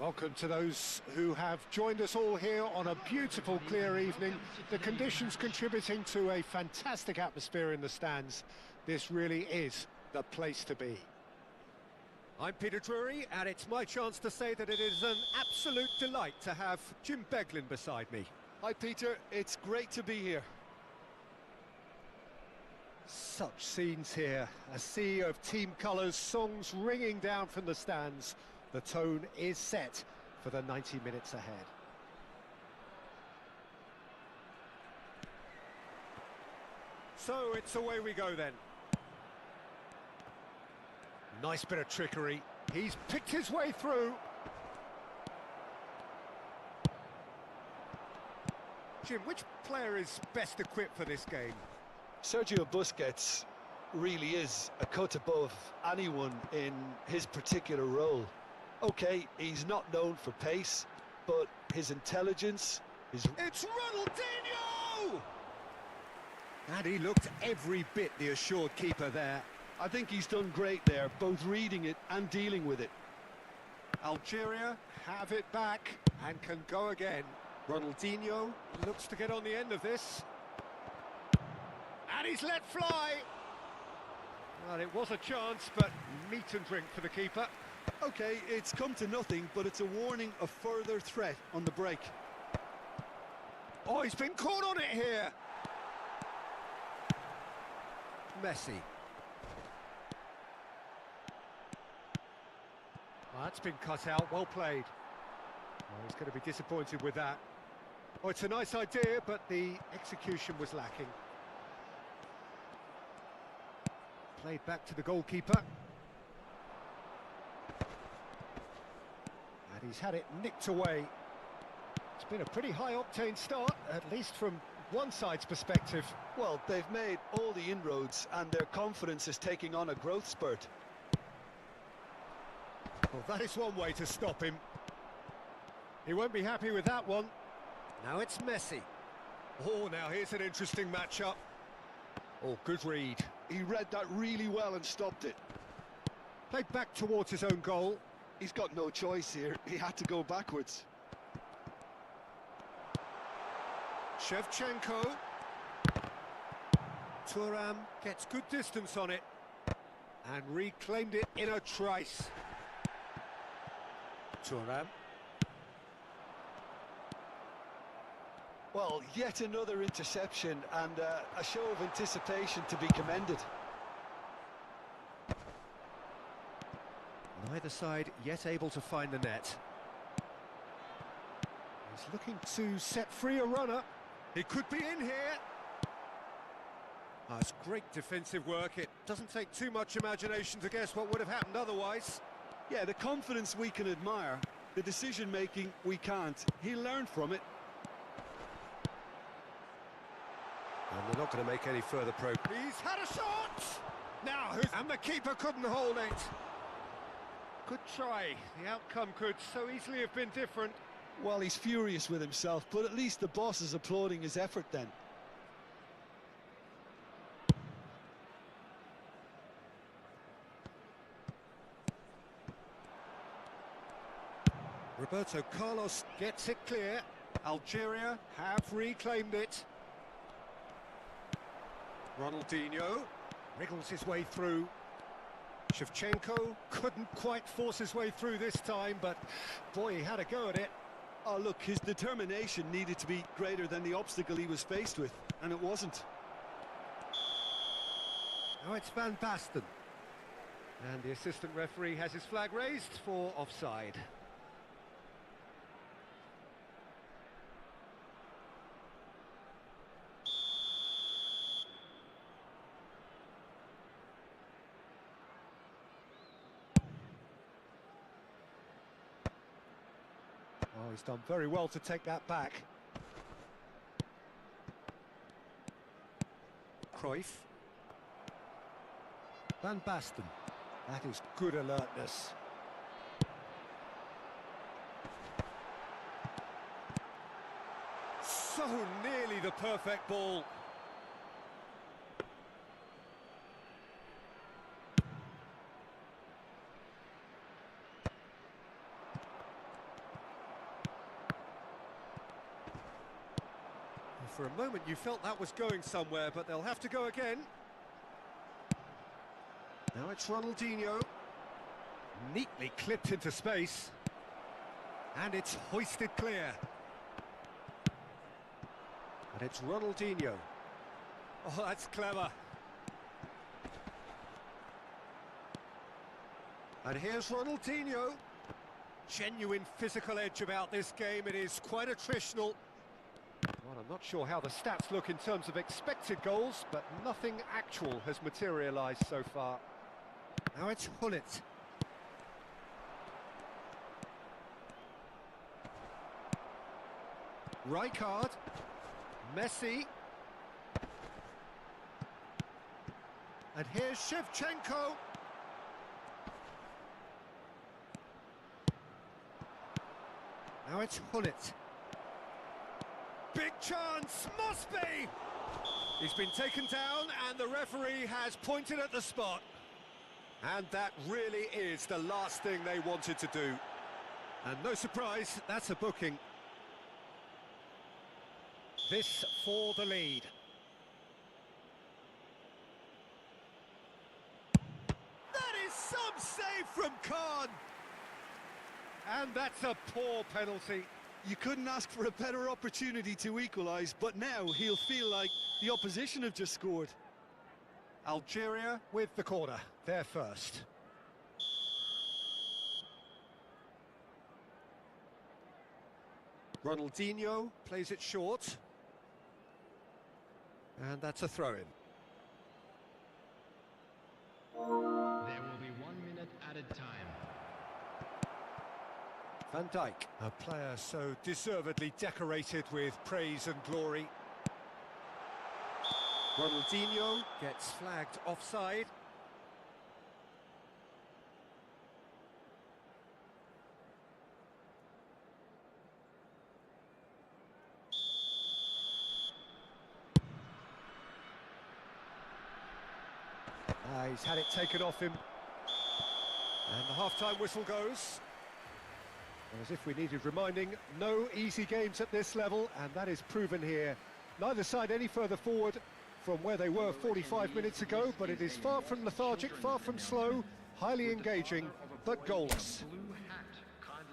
Welcome to those who have joined us all here on a beautiful, clear evening. The conditions contributing to a fantastic atmosphere in the stands. This really is the place to be. I'm Peter Drury, and it's my chance to say that it is an absolute delight to have Jim Beglin beside me. Hi Peter, it's great to be here. Such scenes here, a sea of team colours, songs ringing down from the stands. The tone is set for the 90 minutes ahead. So it's away we go then. Nice bit of trickery. He's picked his way through. Jim, which player is best equipped for this game? Sergio Busquets really is a cut above anyone in his particular role. Okay, he's not known for pace, but his intelligence is... It's Ronaldinho! And he looked every bit the assured keeper there. I think he's done great there, both reading it and dealing with it. Algeria have it back and can go again. Ronaldinho looks to get on the end of this. And he's let fly. Well, it was a chance, but meat and drink for the keeper. Okay, it's come to nothing, but it's a warning of further threat on the break. Oh, he's been caught on it here. Messi. Well, that's been cut out, well played. Oh, he's going to be disappointed with that. Oh, it's a nice idea, but the execution was lacking. Played back to the goalkeeper. And he's had it nicked away. It's been a pretty high-octane start, at least from one side's perspective. Well, they've made all the inroads and their confidence is taking on a growth spurt. Well, that is one way to stop him. He won't be happy with that one. Now it's Messi. Oh, now here's an interesting matchup. Oh, good read. He read that really well and stopped it. Played back towards his own goal. He's got no choice here. He had to go backwards. Shevchenko. Thuram gets good distance on it. And reclaimed it in a trice. Thuram. Well, yet another interception and a show of anticipation to be commended. Neither side yet able to find the net. He's looking to set free a runner. He could be in here. Oh, it's great defensive work. It doesn't take too much imagination to guess what would have happened otherwise. Yeah, the confidence we can admire, the decision-making we can't. He learned from it. And they're not going to make any further progress. He's had a shot! Now, and the keeper couldn't hold it. Good try. The outcome could so easily have been different. Well, he's furious with himself, but at least the boss is applauding his effort then. Roberto Carlos gets it clear. Algeria have reclaimed it. Ronaldinho wriggles his way through. Shevchenko couldn't quite force his way through this time, but boy, he had a go at it. Oh, look, his determination needed to be greater than the obstacle he was faced with, and it wasn't. Now it's Van Basten. And the assistant referee has his flag raised for offside. Oh, he's done very well to take that back. Cruyff. Van Basten. That is good alertness. So nearly the perfect ball. For a moment you felt that was going somewhere, but they'll have to go again. Now it's Ronaldinho. Neatly clipped into space. And it's hoisted clear. And it's Ronaldinho. Oh, that's clever. And here's Ronaldinho. Genuine physical edge about this game. It is quite attritional. Well, I'm not sure how the stats look in terms of expected goals, but nothing actual has materialised so far. Now it's Hullet. Rijkaard. Messi. And here's Shevchenko. Now it's Hullet. Big chance, must be! He's been taken down and the referee has pointed at the spot. And that really is the last thing they wanted to do. And no surprise, that's a booking. This for the lead. That is some save from Khan! And that's a poor penalty. You couldn't ask for a better opportunity to equalise, but now he'll feel like the opposition have just scored. Algeria with the corner, they're first. Ronaldinho plays it short. And that's a throw-in. There will be 1 minute added time. Van Dijk, a player so deservedly decorated with praise and glory. Ronaldinho gets flagged offside. He's had it taken off him. And the half-time whistle goes. As if we needed reminding, no easy games at this level, and that is proven here. Neither side any further forward from where they were 45 minutes ago, but it is far from lethargic, far from slow, highly engaging, but goalless.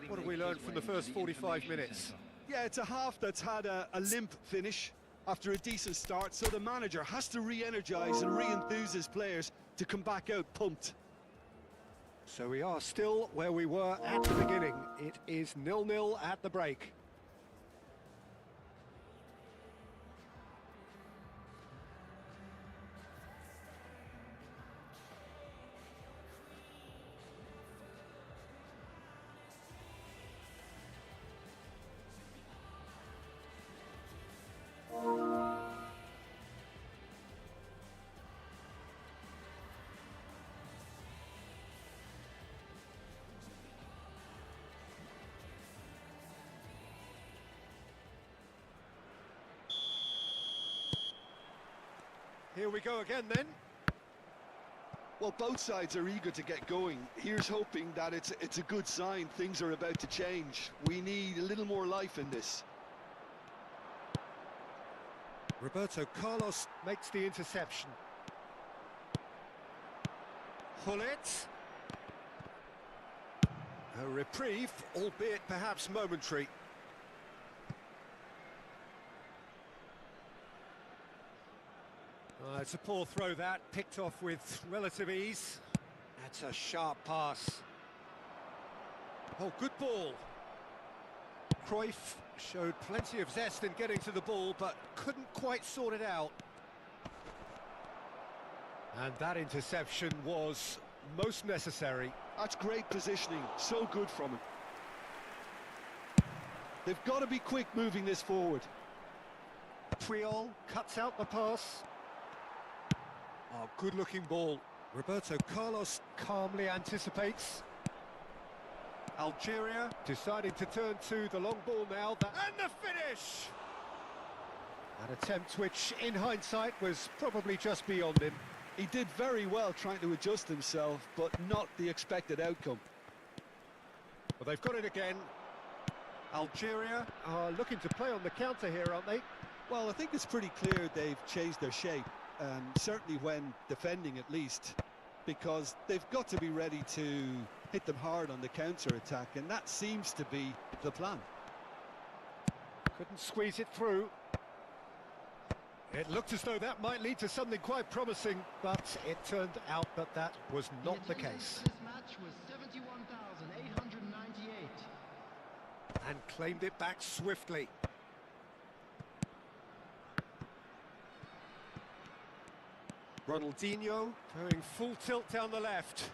What have we learned from the first 45 minutes? Yeah, it's a half that's had a limp finish after a decent start, so the manager has to re-energise and re-enthuse his players to come back out pumped. So we are still where we were at the beginning. It is 0-0 at the break. Here we go again then. Well, both sides are eager to get going. Here's hoping that it's a good sign. Things are about to change. We need a little more life in this. Roberto Carlos makes the interception. Hullet. A reprieve, albeit perhaps momentary. It's a poor throw that, picked off with relative ease. That's a sharp pass. Oh, good ball. Cruyff showed plenty of zest in getting to the ball, but couldn't quite sort it out. And that interception was most necessary. That's great positioning, so good from him. They've got to be quick moving this forward. Puyol cuts out the pass. Oh, good-looking ball. Roberto Carlos calmly anticipates. Algeria deciding to turn to the long ball now. And the finish! An attempt which, in hindsight, was probably just beyond him. He did very well trying to adjust himself, but not the expected outcome. Well, they've got it again. Algeria are looking to play on the counter here, aren't they? Well, I think it's pretty clear they've changed their shape, certainly when defending at least, because they've got to be ready to hit them hard on the counter-attack, and that seems to be the plan. Couldn't squeeze it through. It looked as though that might lead to something quite promising, but it turned out that that was not the case. This match was 71,898. And claimed it back swiftly. Ronaldinho going full tilt down the left.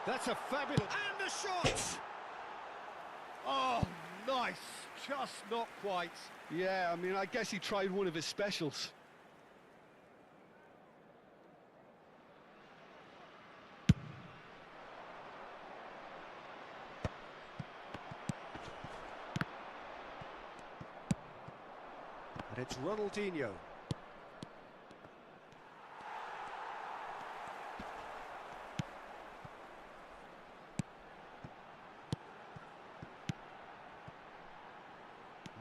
That's a fabulous... And the shot! Oh, nice. Just not quite. Yeah, I mean, I guess he tried one of his specials. And it's Ronaldinho.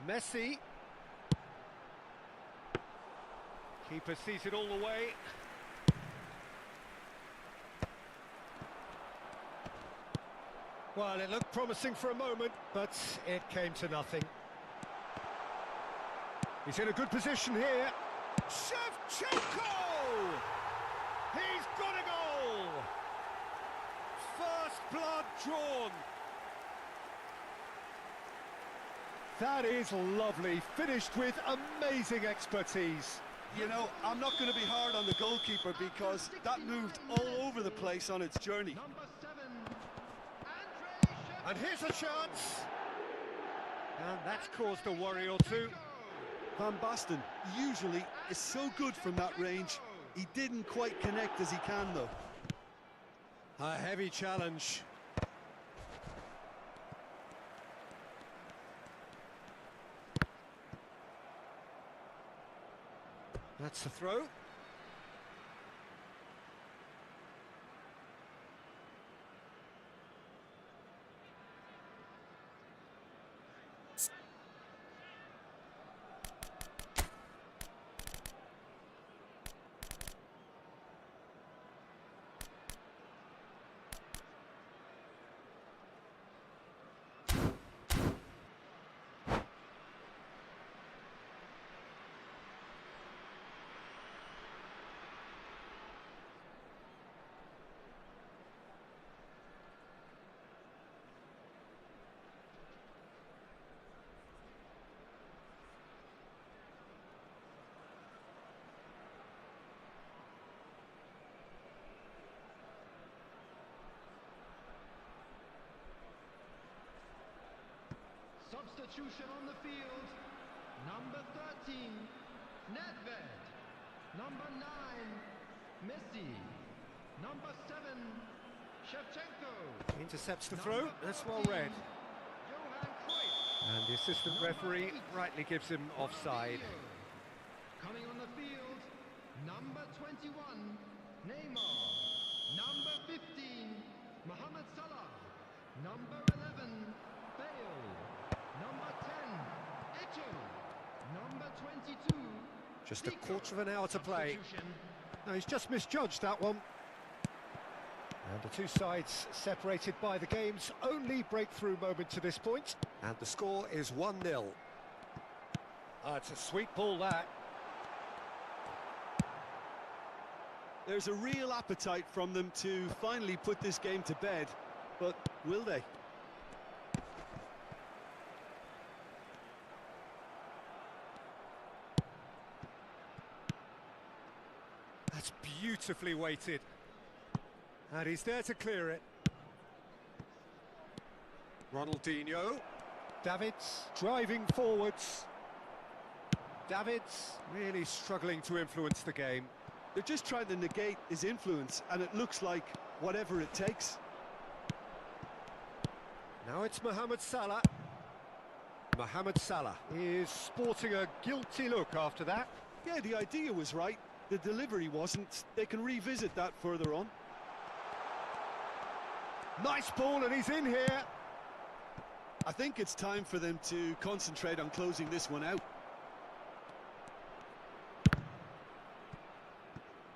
Messi. Keeper sees it all the way. Well, it looked promising for a moment, but it came to nothing. He's in a good position here. Shevchenko! He's got a goal! First blood drawn. That is lovely, finished with amazing expertise. You know, I'm not going to be hard on the goalkeeper because that moved all over the place on its journey. Number 7, And here's a chance. And that's caused a worry or two. Van Basten usually is so good from that range. He didn't quite connect as he can, though. A heavy challenge. That's the throw. Substitution on the field. Number 13, Nedved. Number 9, Messi. Number 7, Shevchenko. Intercepts the throw. That's well read. Johan Cruyff. And the assistant referee rightly gives him offside. Coming on the field, number 21, Neymar. Number 15, Mohamed Salah. Number 11, Bale. Number 10, Eto. Number 22, Just a Zico. quarter of an hour to play. Substitution. No, he's just misjudged that one. And the two sides separated by the game's only breakthrough moment to this point. And the score is 1-0. It's a sweet ball, that. There's a real appetite from them to finally put this game to bed, but will they? That's beautifully weighted. And he's there to clear it. Ronaldinho. Davids driving forwards. Davids really struggling to influence the game. They're just trying to negate his influence, and it looks like whatever it takes. Now it's Mohamed Salah. Mohamed Salah is sporting a guilty look after that. Yeah, the idea was right. The delivery wasn't. They can revisit that further on. Nice ball, and he's in here. I think it's time for them to concentrate on closing this one out.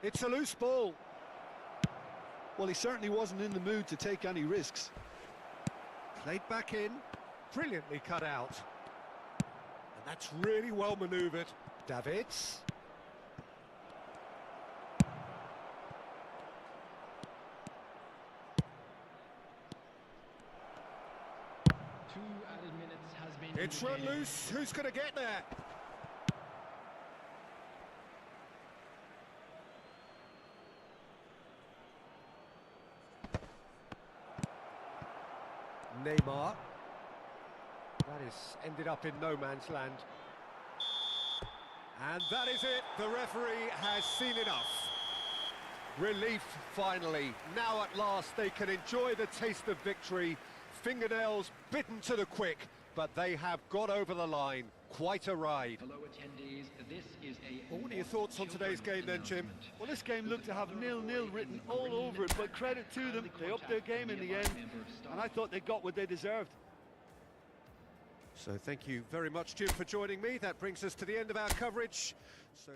It's a loose ball. Well, he certainly wasn't in the mood to take any risks. Played back in. Brilliantly cut out. And that's really well manoeuvred. Davids. 2 added minutes has been It's run indicated. loose. Who's going to get there? Neymar. That is ended up in no man's land. And that is it. The referee has seen enough. Relief, finally. Now at last they can enjoy the taste of victory. Fingernails bitten to the quick, but they have got over the line. Quite a ride. Fellow attendees, this is a Well, what are your thoughts on today's game then, Jim? Well, this game looked to have 0-0 written all over it, but credit to them, they upped their game in the end, and I thought they got what they deserved. So thank you very much, Jim, for joining me. That brings us to the end of our coverage. So.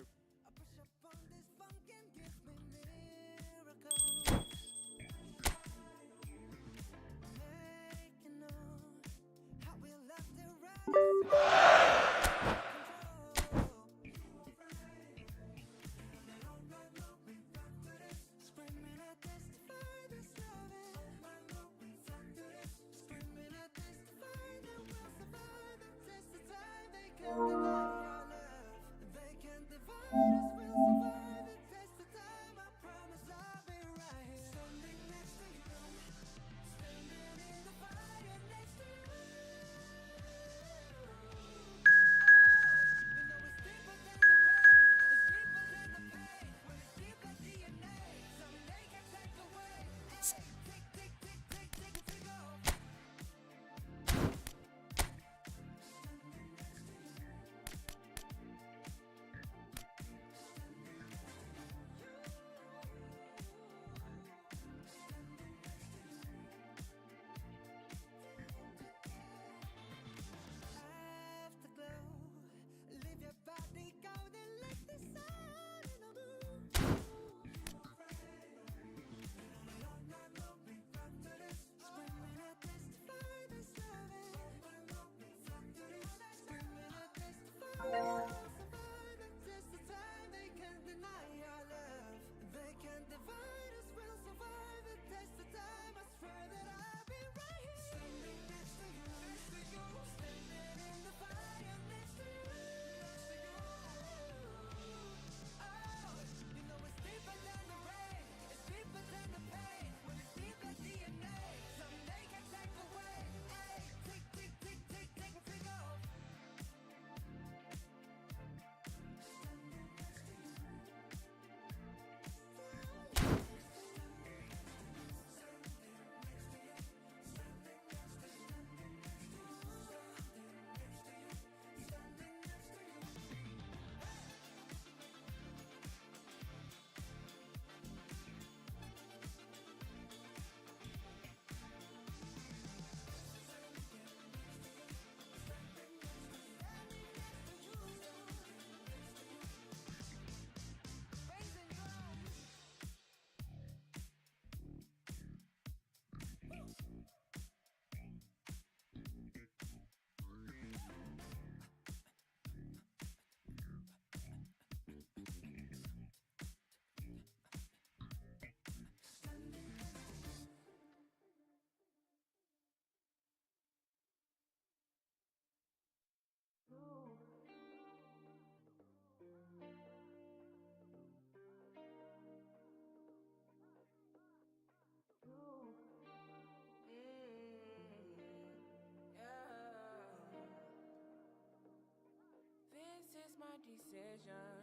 my decision.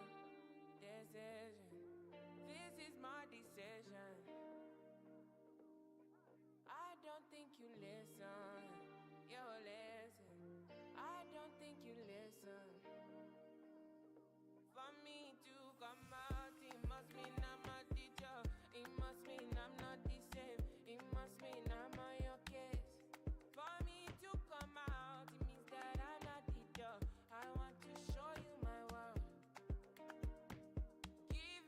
This is my decision. I don't think you listen. Yo, listen. I don't think you listen. For me to come out, it must mean I'm a teacher. It must mean I'm not the same. It must mean I'm on your case. For me to come out, it means that I'm not teacher. I want to show you my world. Give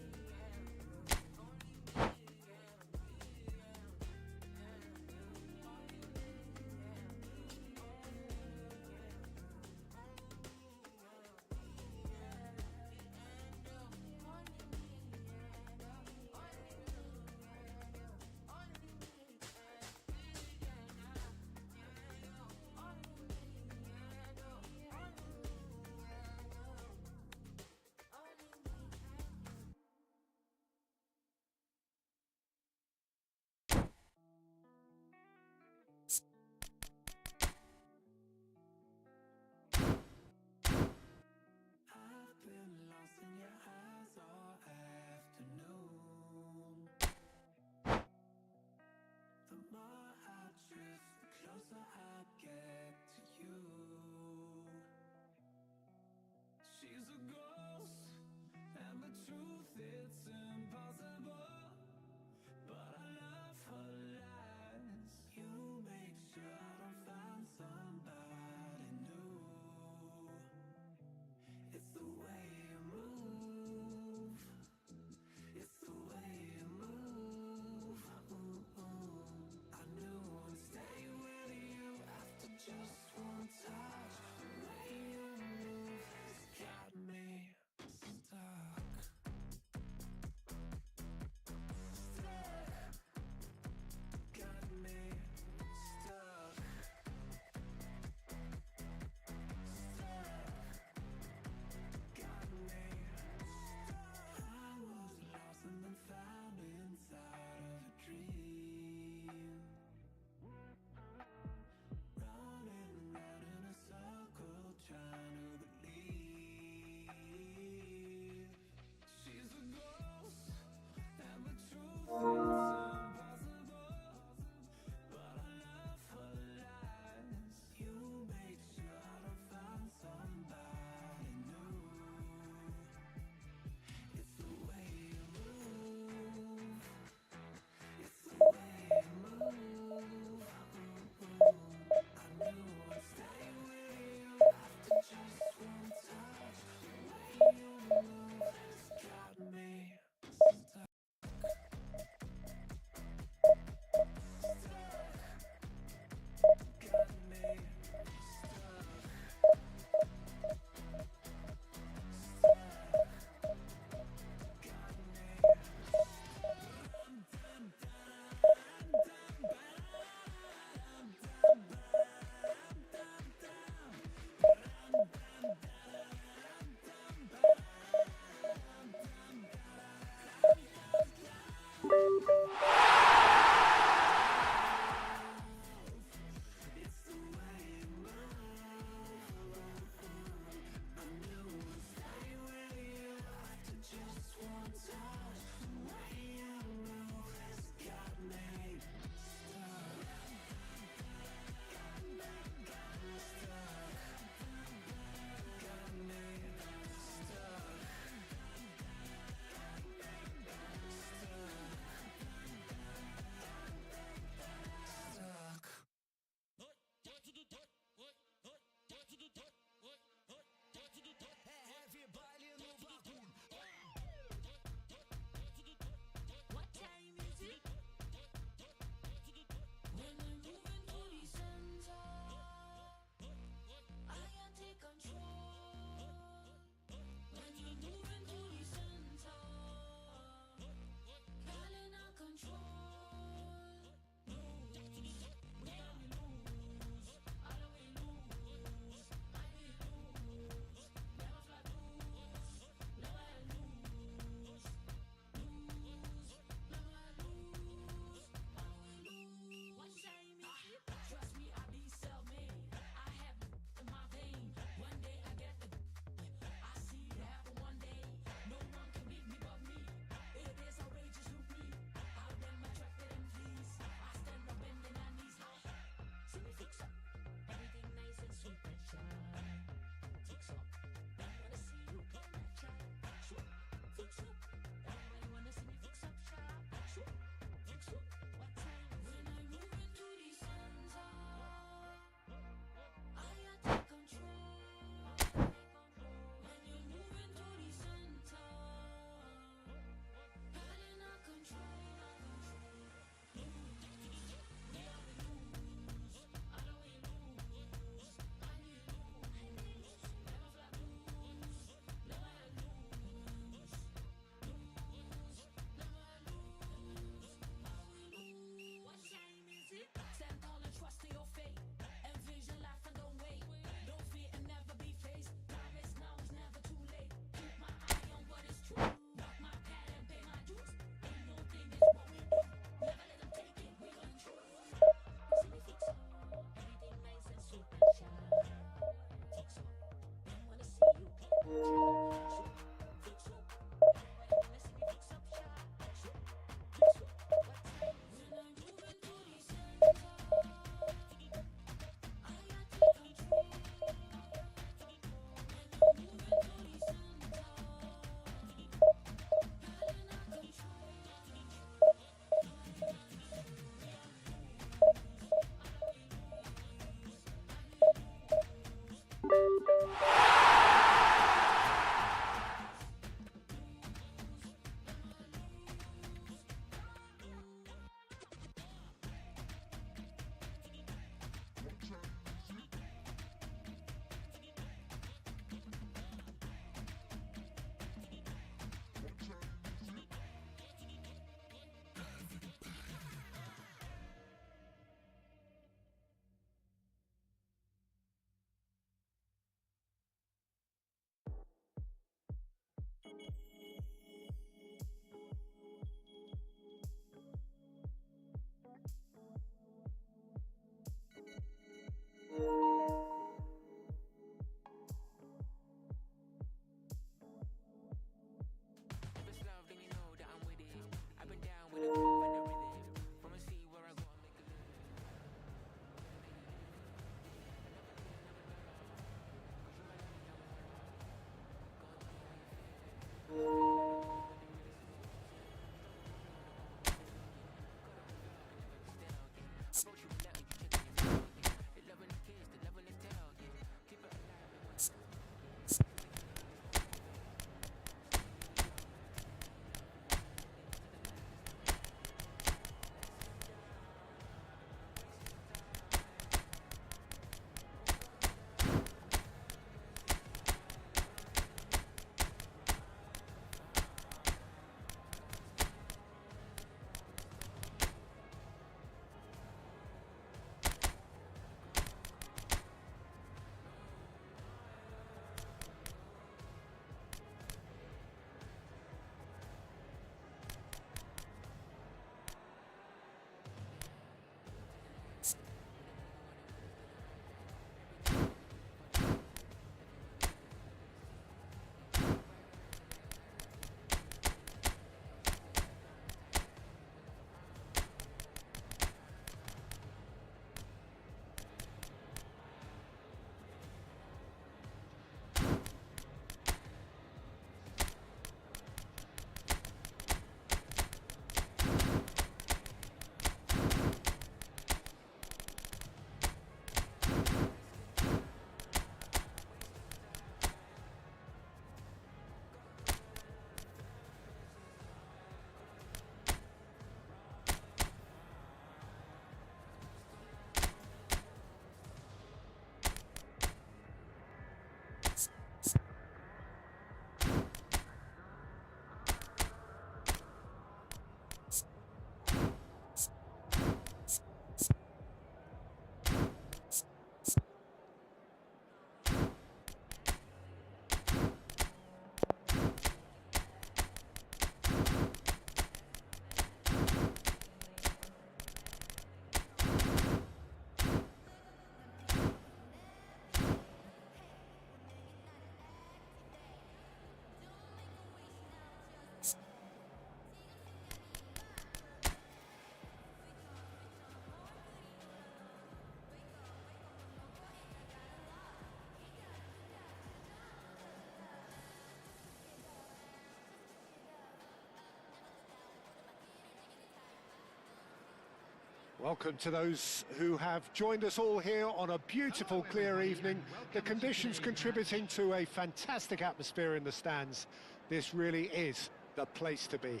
Welcome to those who have joined us all here on a beautiful, clear evening. The conditions contributing to a fantastic atmosphere in the stands. This really is the place to be.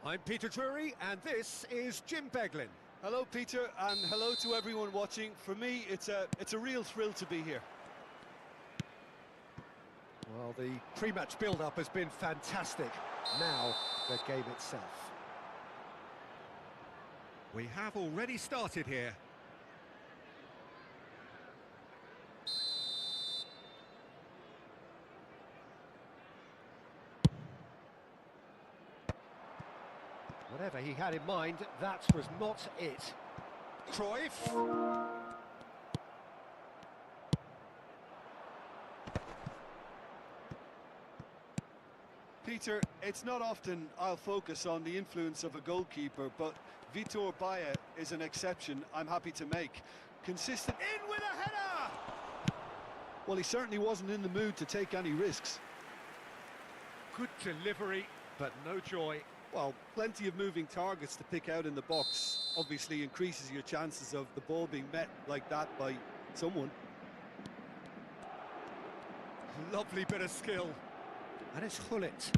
I'm Peter Drury, and this is Jim Beglin. Hello, Peter, and hello to everyone watching. For me, it's a real thrill to be here. Well, the pre-match build-up has been fantastic. Now, the game itself. We have already started here. Whatever he had in mind, that was not it. Cruyff. Peter, it's not often I'll focus on the influence of a goalkeeper, but Vitor Baia is an exception I'm happy to make. Consistent. In with a header! Well, he certainly wasn't in the mood to take any risks. Good delivery, but no joy. Well, plenty of moving targets to pick out in the box. Obviously increases your chances of the ball being met like that by someone. Lovely bit of skill. And it's Hullet.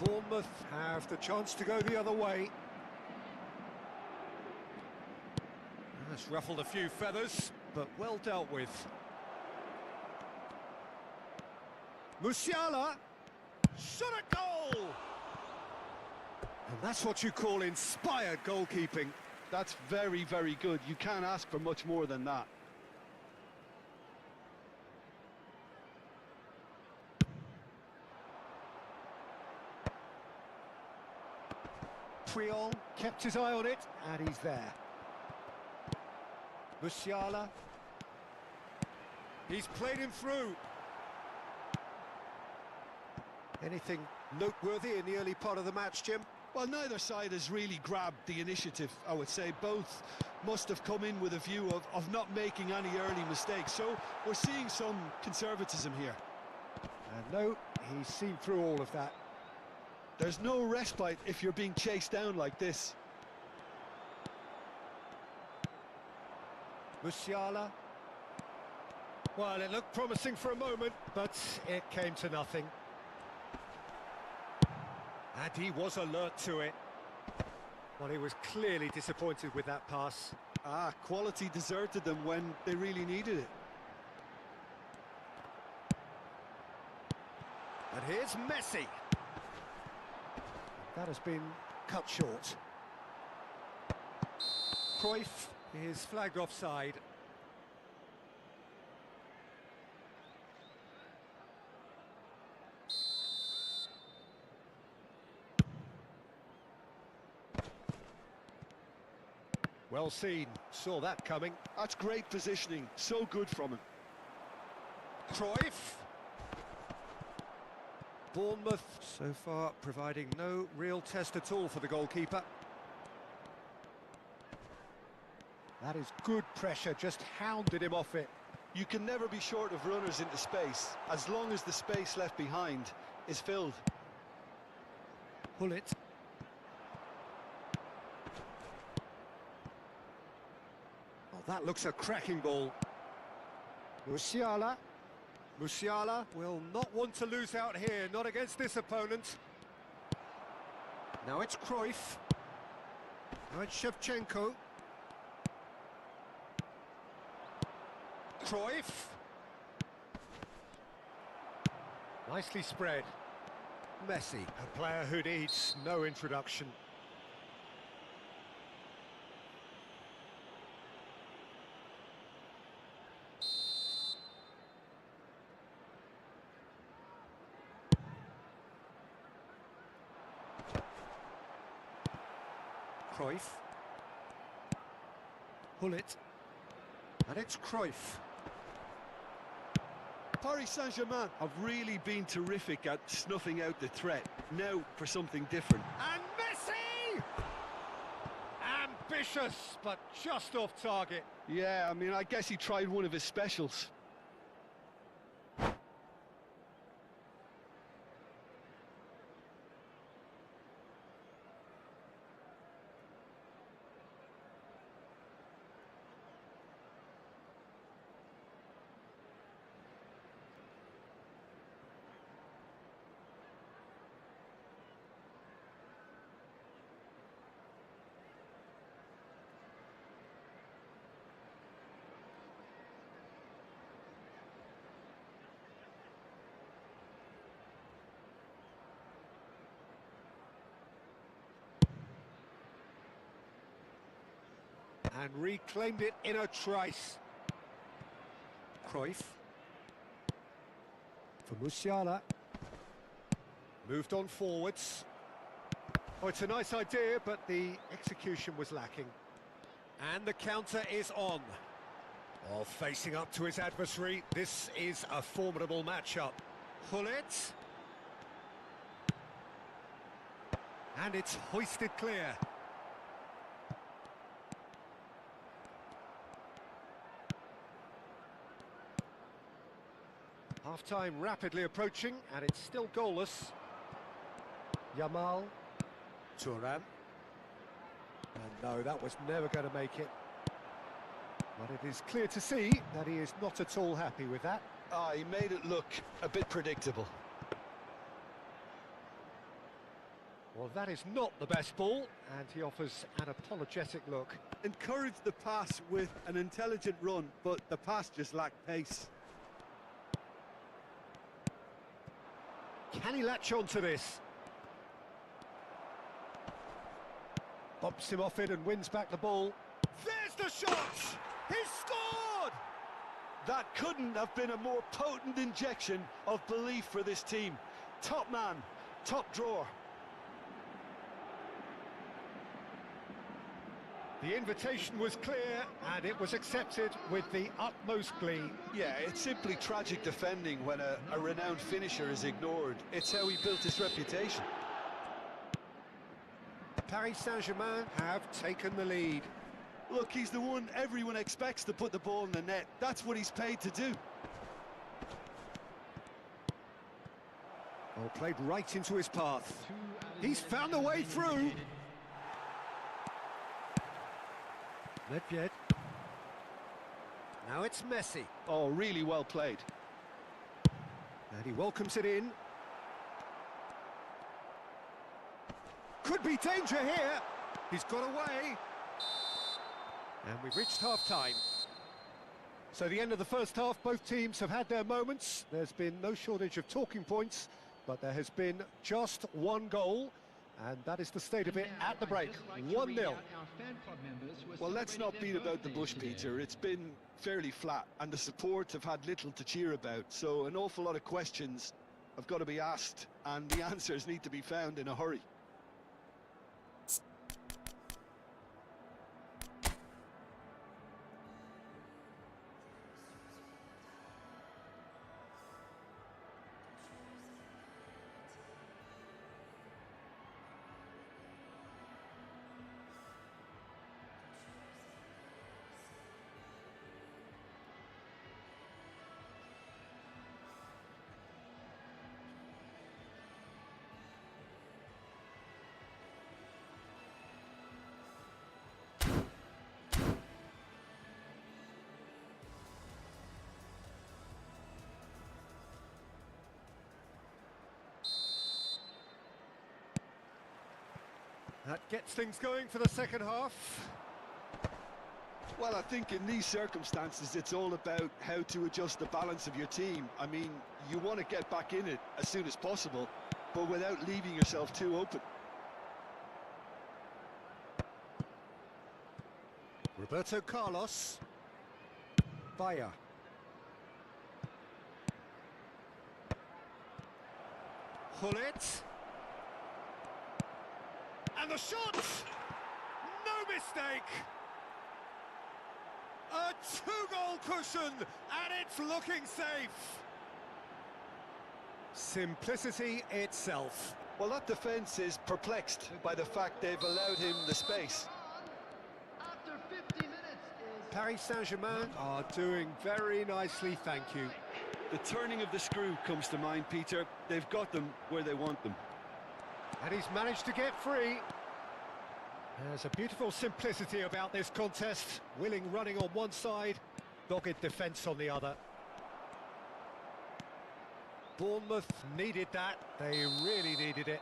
Bournemouth have the chance to go the other way. That's ruffled a few feathers, but well dealt with. Musiala. Shot a goal! And that's what you call inspired goalkeeping. That's very, very good. You can't ask for much more than that. Puyol kept his eye on it, and he's there. Musiala. He's played him through. Anything noteworthy in the early part of the match, Jim? Well, neither side has really grabbed the initiative, I would say. Both must have come in with a view of not making any early mistakes. So we're seeing some conservatism here. And no, he's seen through all of that. There's no respite if you're being chased down like this. Musiala. Well, it looked promising for a moment, but it came to nothing. And he was alert to it. Well, he was clearly disappointed with that pass. Quality deserted them when they really needed it. And here's Messi. That has been cut short. Cruyff is flagged offside. Well seen, saw that coming. That's great positioning, so good from him. Cruyff. Bournemouth so far providing no real test at all for the goalkeeper. That is good pressure, just hounded him off it. You can never be short of runners into space, as long as the space left behind is filled. Hullet. Oh, that looks a cracking ball. Musiala. Musiala will not want to lose out here, not against this opponent. Now it's Cruyff. Now it's Shevchenko. Cruyff. Nicely spread. Messi, a player who needs no introduction. Cruyff. Hullet. And it's Cruyff. Paris Saint-Germain have really been terrific at snuffing out the threat. Now for something different. And Messi! Ambitious, but just off target. Yeah, I mean, I guess he tried one of his specials. and reclaimed it in a trice. Cruyff. For Musiala. Moved on forwards. Oh, it's a nice idea, but the execution was lacking. And the counter is on. While facing up to his adversary, this is a formidable matchup. Hullet. And it's hoisted clear. Half-time rapidly approaching, and it's still goalless. Yamal. Turan. And no, that was never going to make it. But it is clear to see that he is not at all happy with that. Ah, he made it look a bit predictable. Well, that is not the best ball, and he offers an apologetic look. Encouraged the pass with an intelligent run, but the pass just lacked pace. Can he latch on to this? Bumps him off it and wins back the ball. There's the shot! He's scored! That couldn't have been a more potent injection of belief for this team. Top man, top drawer. The invitation was clear, and it was accepted with the utmost glee. Yeah, it's simply tragic defending when a renowned finisher is ignored. It's how he built his reputation. Paris Saint-Germain have taken the lead. Look, he's the one everyone expects to put the ball in the net. That's what he's paid to do. Well, played right into his path. He's found a way through. Nedved. Now it's Messi. Oh, really well played. And he welcomes it in. Could be danger here. He's got away. And we've reached half-time. So the end of the first half, both teams have had their moments. There's been no shortage of talking points, but there has been just one goal. And that is the state of it at the break. 1-0. Well, let's not beat about the bush, Peter. It's been fairly flat, and the support have had little to cheer about. So an awful lot of questions have got to be asked, and the answers need to be found in a hurry. That gets things going for the second half. Well, I think in these circumstances, it's all about how to adjust the balance of your team. I mean, you want to get back in it as soon as possible, but without leaving yourself too open. Roberto Carlos. Bayer. Hullet. And the shot! No mistake! A two-goal cushion, and it's looking safe. Simplicity itself. Well, that defence is perplexed by the fact they've allowed him the space. After 50 minutes Paris Saint-Germain are doing very nicely, thank you. The turning of the screw comes to mind, Peter. They've got them where they want them. And he's managed to get free. There's a beautiful simplicity about this contest. Willing running on one side, dogged defence on the other. Bournemouth needed that. They really needed it.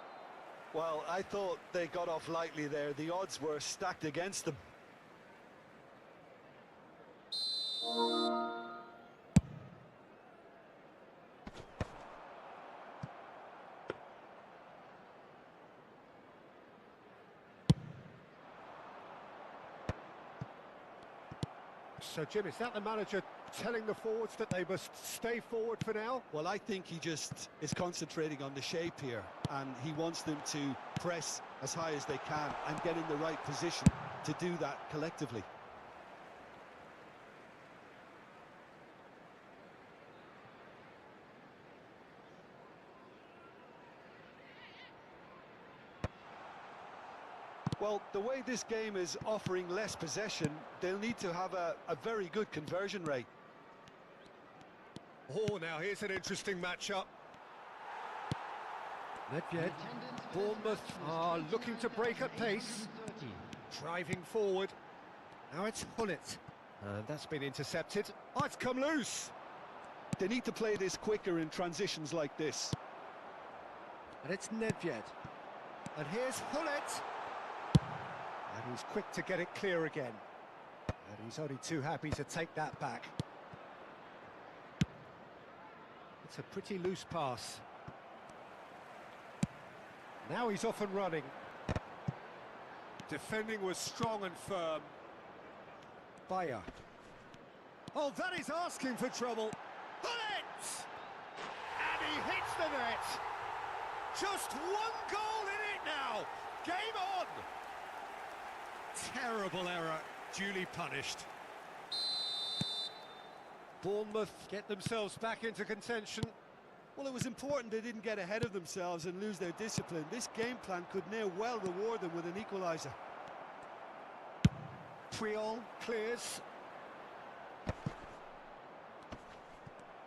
Well, I thought they got off lightly there. The odds were stacked against them. So, Jim, is that the manager telling the forwards that they must stay forward for now? Well, I think he just is concentrating on the shape here, and he wants them to press as high as they can and get in the right position to do that collectively. Well, the way this game is offering less possession, they'll need to have a very good conversion rate. Oh, now here's an interesting matchup. Nedved, Bournemouth are looking to break at pace. Driving forward. Now it's Hullet. And that's been intercepted. Oh, it's come loose. They need to play this quicker in transitions like this. And it's Nedved. And here's Hullet. And he's quick to get it clear again. And he's only too happy to take that back. It's a pretty loose pass. Now he's off and running. Defending was strong and firm. Bayer. Oh, that is asking for trouble. Hullet! And he hits the net. Just one goal in it now. Game on. Terrible error, duly punished. Bournemouth get themselves back into contention. Well, it was important they didn't get ahead of themselves and lose their discipline. This game plan could now well reward them with an equaliser. Puyol clears.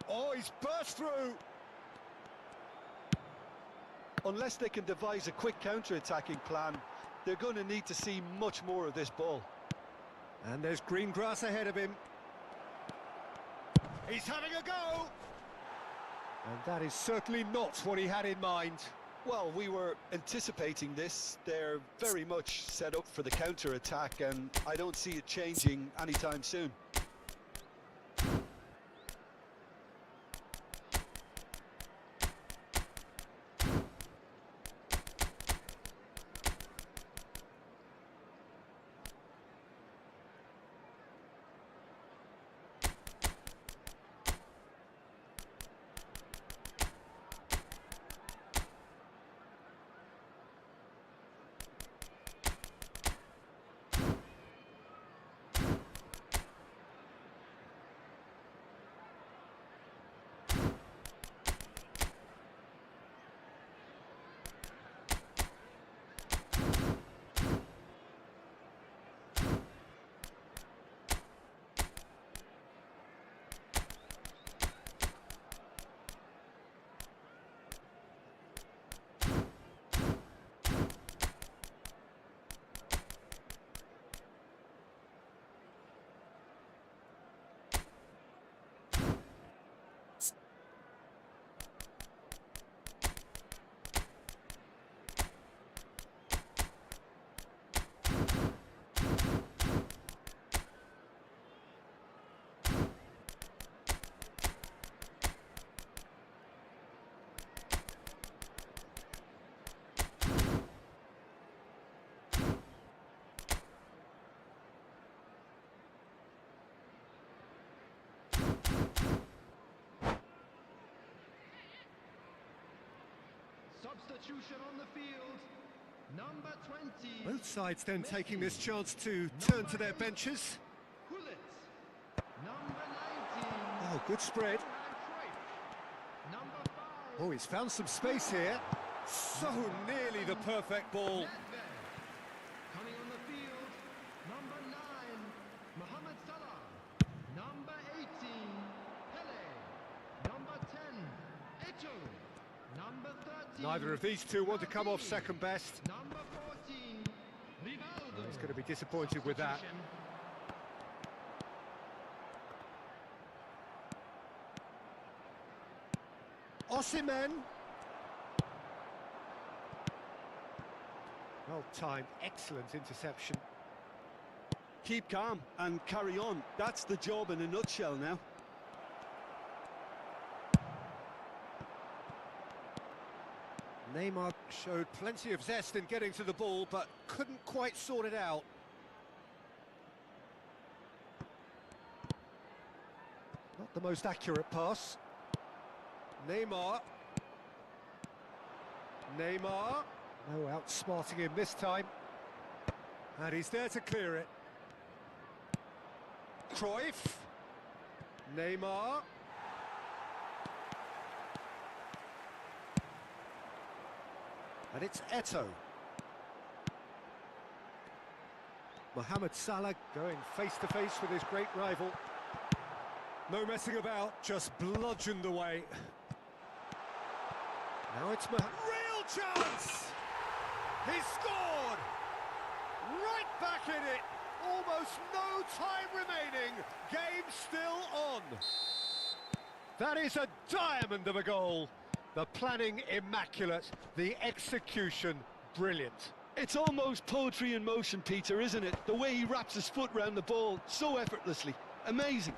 Oh, he's burst through. Unless they can devise a quick counter-attacking plan, they're going to need to see much more of this ball. And there's green grass ahead of him. He's having a go! And that is certainly not what he had in mind. Well, we were anticipating this. They're very much set up for the counter-attack, and I don't see it changing anytime soon. Substitution on the field, number 20. Both sides then taking this chance to turn to their benches. Hullet, number 19. Oh, good spread. Number 5. Oh, he's found some space here. So nearly the perfect ball. Nedved. Coming on the field, number 9, Mohamed Salah. Number 18, Pele. Number 10, Eto. Number 13. Neither of these two want to come off second best. Number 14, Rivaldo. He's going to be disappointed with that. Osimhen. Well timed, excellent interception. Keep calm and carry on. That's the job in a nutshell now. Neymar showed plenty of zest in getting to the ball, but couldn't quite sort it out. Not the most accurate pass. Neymar. Neymar. No outsmarting him this time. And he's there to clear it. Cruyff. Neymar. And it's Eto'o. Mohamed Salah going face-to-face with his great rival. No messing about, just bludgeoned away. Now it's real chance! He scored! Right back in it! Almost no time remaining. Game still on. That is a diamond of a goal. The planning immaculate, the execution brilliant. It's almost poetry in motion, Peter, isn't it? The way he wraps his foot round the ball so effortlessly. Amazing.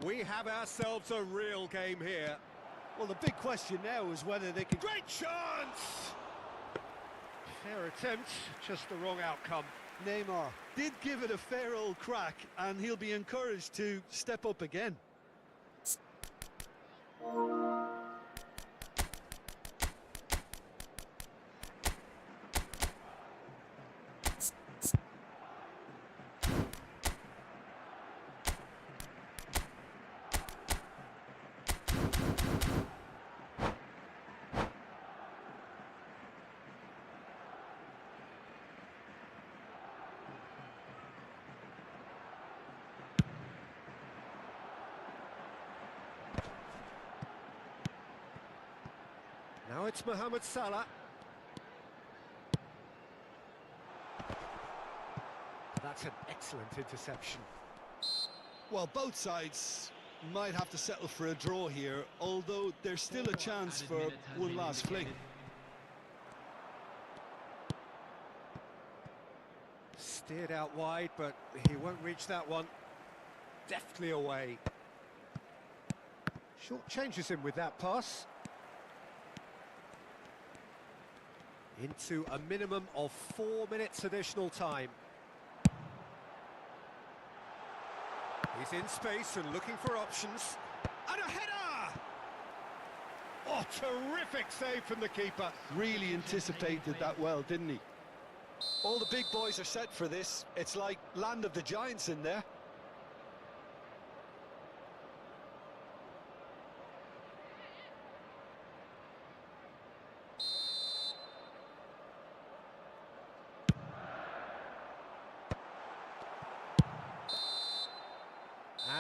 We have ourselves a real game here. Well, the big question now is whether they can... Great chance! Fair attempt, just the wrong outcome. Neymar did give it a fair old crack, and he'll be encouraged to step up again. Now it's Mohamed Salah. That's an excellent interception. Well, both sides might have to settle for a draw here, although there's still a chance for one last fling. Steered out wide, but he won't reach that one. Deftly away. Short changes him with that pass. Into a minimum of 4 minutes additional time. He's in space and looking for options. And a header! Oh, terrific save from the keeper. Really anticipated that well, didn't he? All the big boys are set for this. It's like land of the giants in there.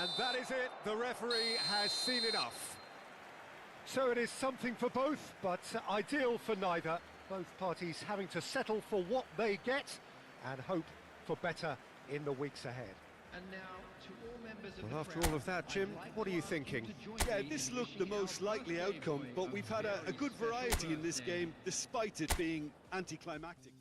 And that is it, the referee has seen enough. So it is something for both, but ideal for neither. Both parties having to settle for what they get and hope for better in the weeks ahead. And now, to all members of Well, the after crowd, all of that, Jim, I'd like what are to you ask you thinking? to join Yeah, me this in looked the wishing most our likely birthday outcome, boy but we've had a good very variety in this special game, despite it being anticlimactic.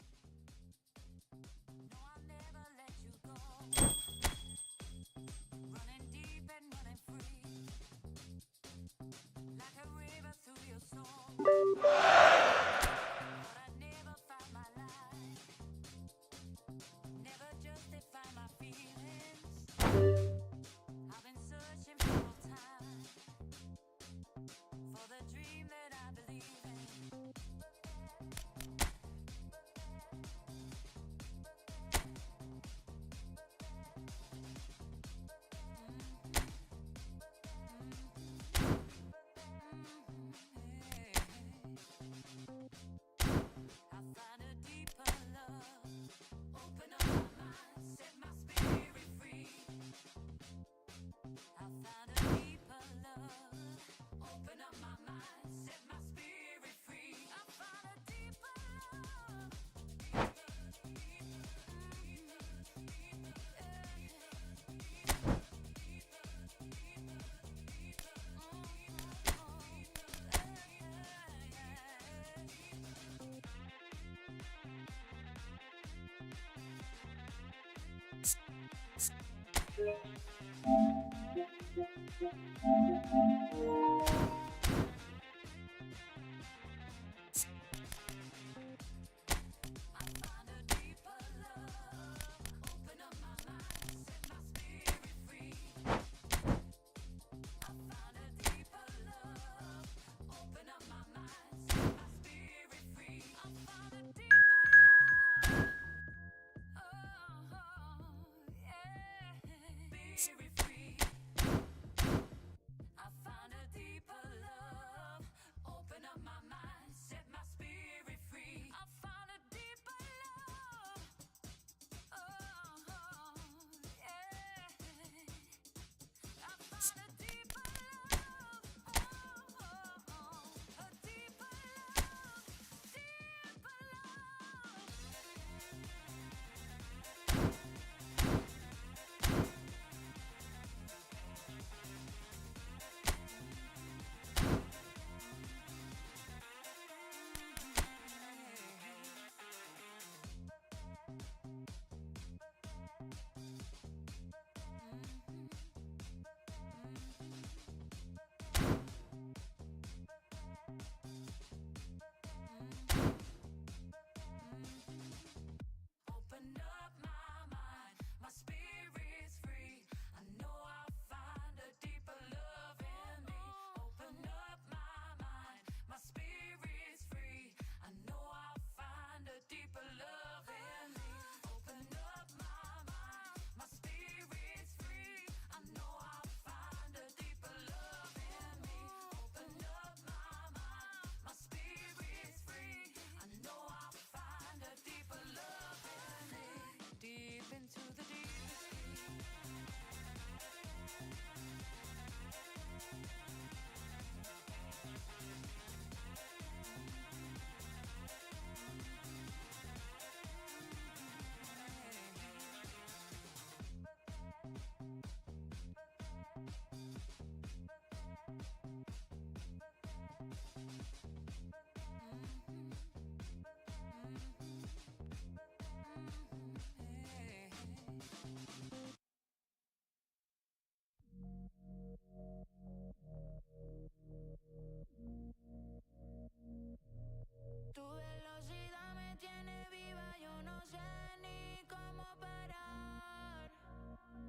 sé ni cómo parar.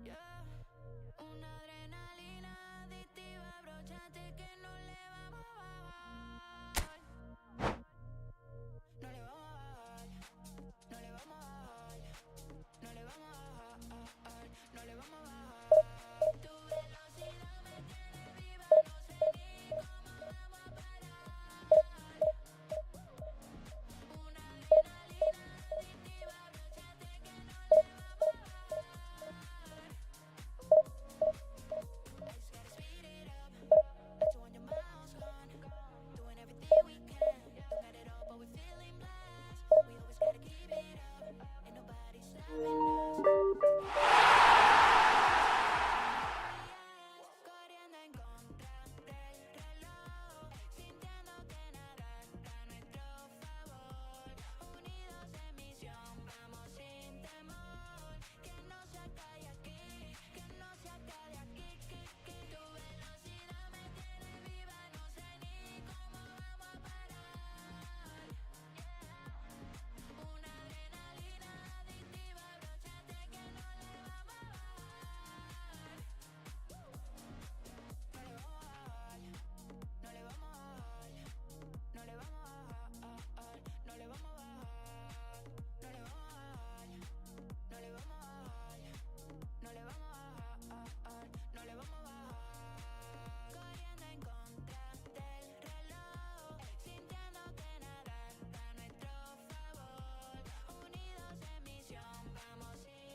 Yeah. Una adrenalina adictiva, brochate que no le vamos a bajar. No le vamos a bajar, no le vamos a bajar, no le vamos a bajar, no le vamos a bajar. Tu velocidad me tiene viva, no sé ni cómo vamos a parar. Una adrenalina adictiva, brochate que no le vamos a bajar. I just gotta speed it up, like 200 miles gone, doing everything we can. Don't got it all, but we're feeling blessed. We always gotta keep it up, ain't nobody stopping us. Corriendo en contra del reloj, sintiendo que nada está a nuestro favor. Unidos en misión, vamos sin temor. Que no se acabe aquí, que no se acabe aquí. Tu velocidad me tiene viva, no sé ni cómo vamos a parar. Una adrenalina adictiva, brochate que no le vamos a bajar. No le vamos a bajar, no le vamos a bajar, no le vamos a bajar, no le vamos a bajar, no le vamos a bajar, no le vamos a bajar, no le vamos a bajar, no le vamos a bajar. Corriendo en contra del reloj, sintiendo que nada está a nuestro favor. Unidos en misión, vamos sin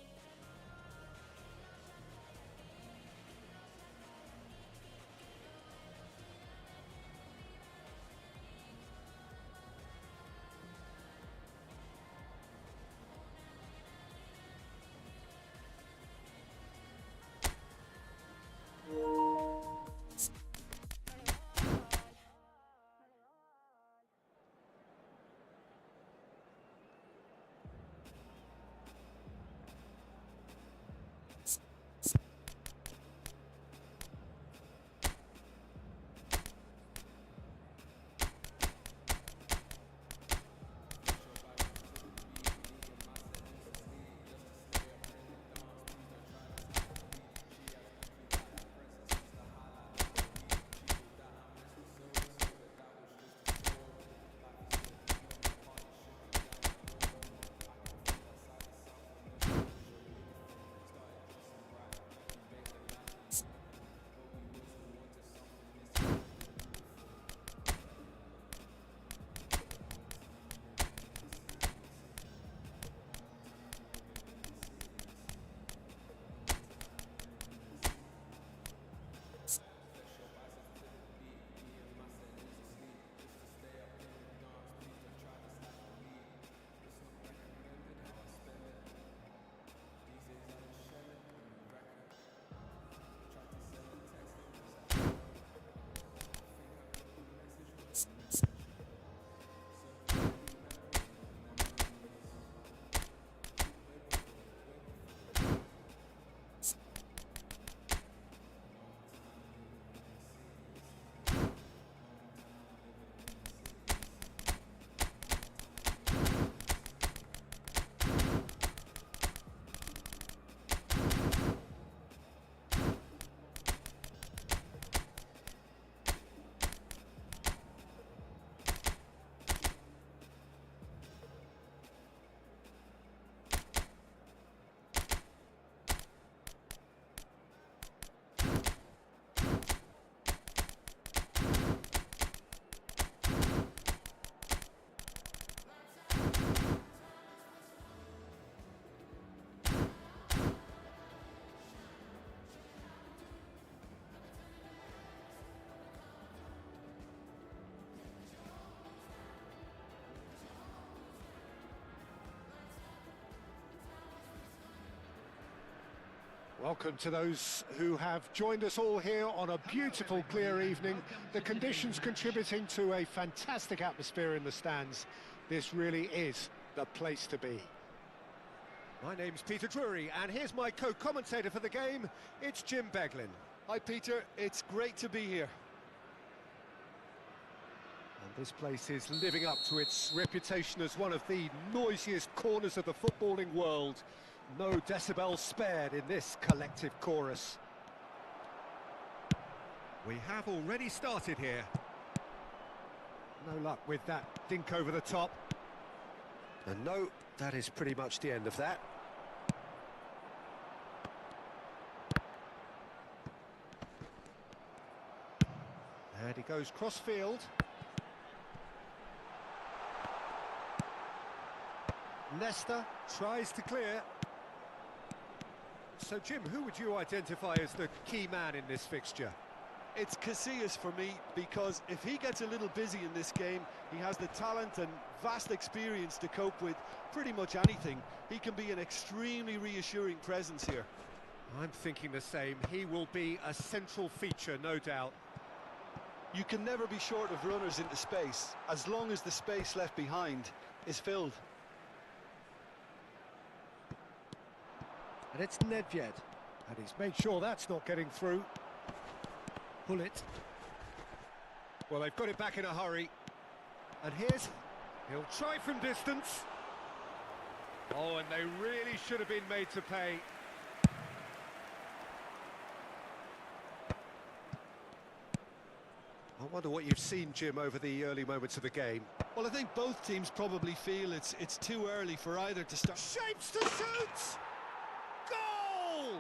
Welcome to those who have joined us all here on a beautiful, clear evening. The conditions contributing to a fantastic atmosphere in the stands. This really is the place to be. My name's Peter Drury, and here's my co-commentator for the game. It's Jim Beglin. Hi Peter, it's great to be here. And This place is living up to its reputation as one of the noisiest corners of the footballing world. No decibels spared in this collective chorus. We have already started here. No luck with that dink over the top. And no, that is pretty much the end of that. And he goes cross-field. Leicester tries to clear. So, Jim, who would you identify as the key man in this fixture? It's Casillas for me, because if he gets a little busy in this game, he has the talent and vast experience to cope with pretty much anything. He can be an extremely reassuring presence here. I'm thinking the same. He will be a central feature, no doubt. You can never be short of runners into space, as long as the space left behind is filled. And it's Nedved. And he's made sure that's not getting through. Pull it. Well, they've got it back in a hurry. And he'll try from distance. Oh, and they really should have been made to pay. I wonder what you've seen, Jim, over the early moments of the game. Well, I think both teams probably feel it's too early for either to start. Shapes to shoot! Goal!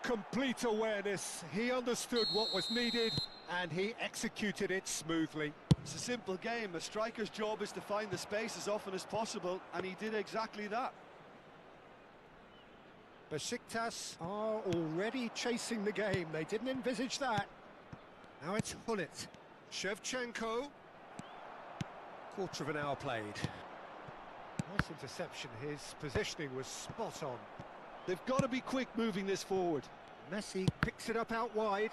Complete awareness. He understood what was needed and he executed it smoothly. It's a simple game. A striker's job is to find the space as often as possible, and he did exactly that. Besiktas are already chasing the game. They didn't envisage that. Now it's Hullet. Shevchenko. Quarter of an hour played. Nice interception. His positioning was spot on. They've got to be quick moving this forward. Messi picks it up out wide.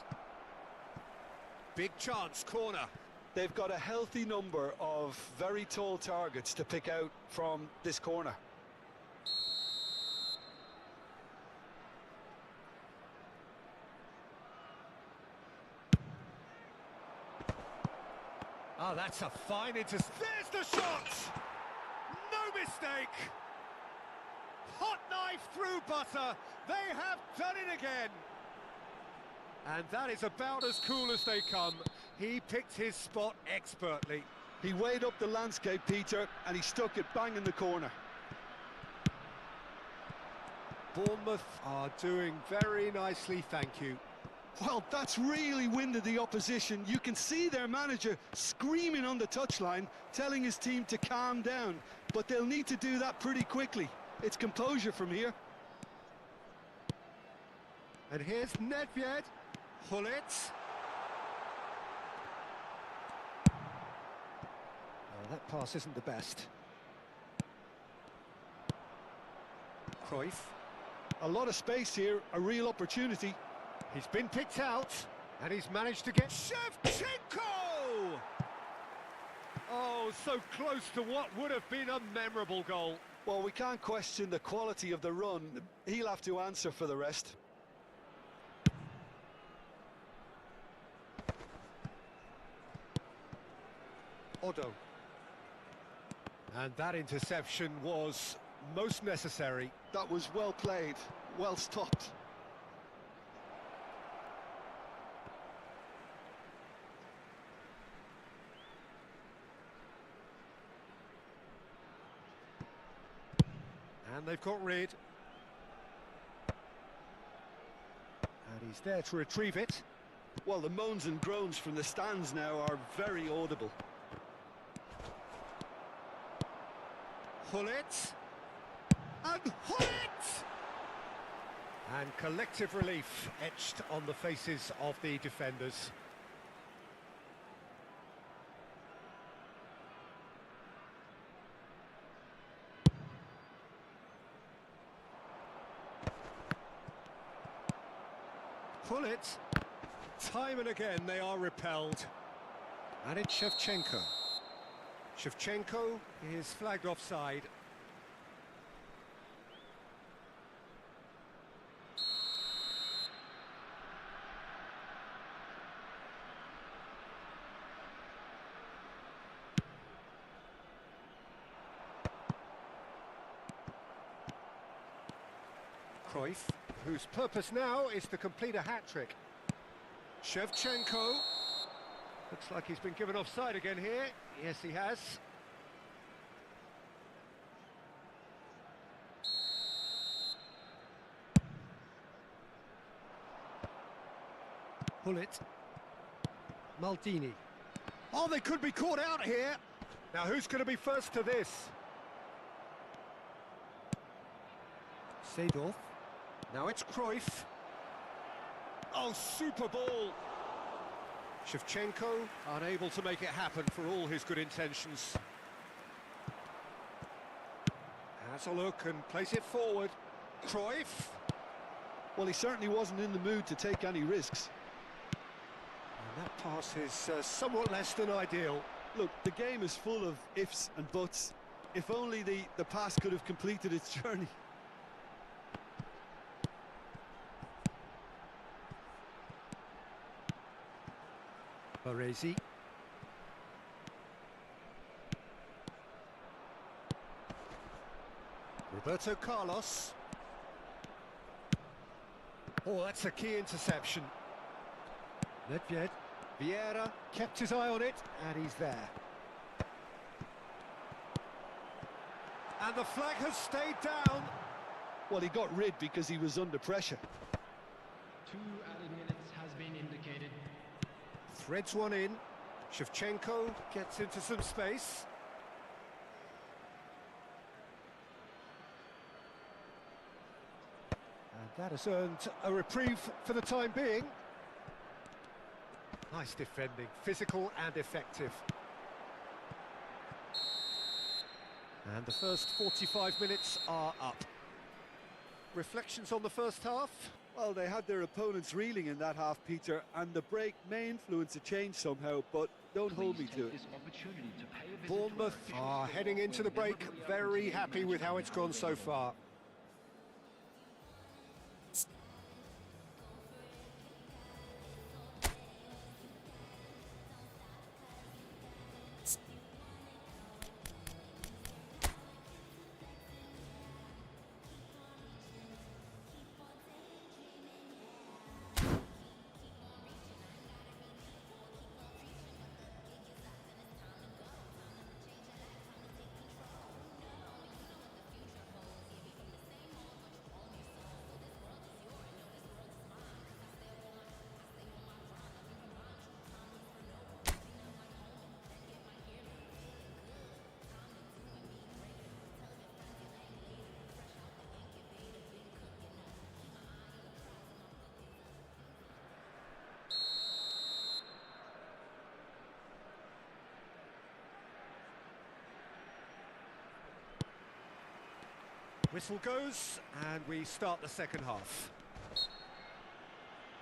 Big chance, corner. They've got a healthy number of very tall targets to pick out from this corner. Oh, that's a fine There's the shot! No mistake! Hot knife through butter. They have done it again. And that is about as cool as they come. He picked his spot expertly. He weighed up the landscape, Peter, and he stuck it bang in the corner. Bournemouth are doing very nicely, thank you. Well, that's really winded the opposition. You can see their manager screaming on the touchline, telling his team to calm down. But they'll need to do that pretty quickly. It's composure from here. And here's Nedved. Hullet. Oh, that pass isn't the best. Cruyff. A lot of space here, a real opportunity. He's been picked out, and he's managed to get Shevchenko! Oh, so close to what would have been a memorable goal. Well, we can't question the quality of the run. He'll have to answer for the rest. Odo. And that interception was most necessary. That was well played, well stopped. And they've got rid. And he's there to retrieve it. Well, the moans and groans from the stands now are very audible. Hullet. And Hullet! And collective relief etched on the faces of the defenders. Hullet. Time and again they are repelled. And it's Shevchenko. Shevchenko is flagged offside. Cruyff, whose purpose now is to complete a hat-trick. Shevchenko. Looks like he's been given offside again here. Yes, he has. Hullet. Maldini. Oh, they could be caught out here. Now, who's going to be first to this? Seedorf. Now it's Cruyff. Oh, super ball. Shevchenko unable to make it happen for all his good intentions. Has a look and plays it forward. Cruyff. Well, he certainly wasn't in the mood to take any risks. And that pass is somewhat less than ideal. Look, the game is full of ifs and buts. If only the pass could have completed its journey. Baresi. Roberto Carlos. Oh, that's a key interception. Nedved. Vieira kept his eye on it, and he's there. And the flag has stayed down. Well, he got rid because he was under pressure. 2 added minutes has been indicated. Threads one in. Shevchenko gets into some space. And that has earned a reprieve for the time being. Nice defending, physical and effective. And the first 45 minutes are up. Reflections on the first half? Well, they had their opponents reeling in that half, Peter, and the break may influence a change somehow, but don't hold me to it. Bournemouth are heading into the break very happy with how it's gone so far. Whistle goes, and we start the second half.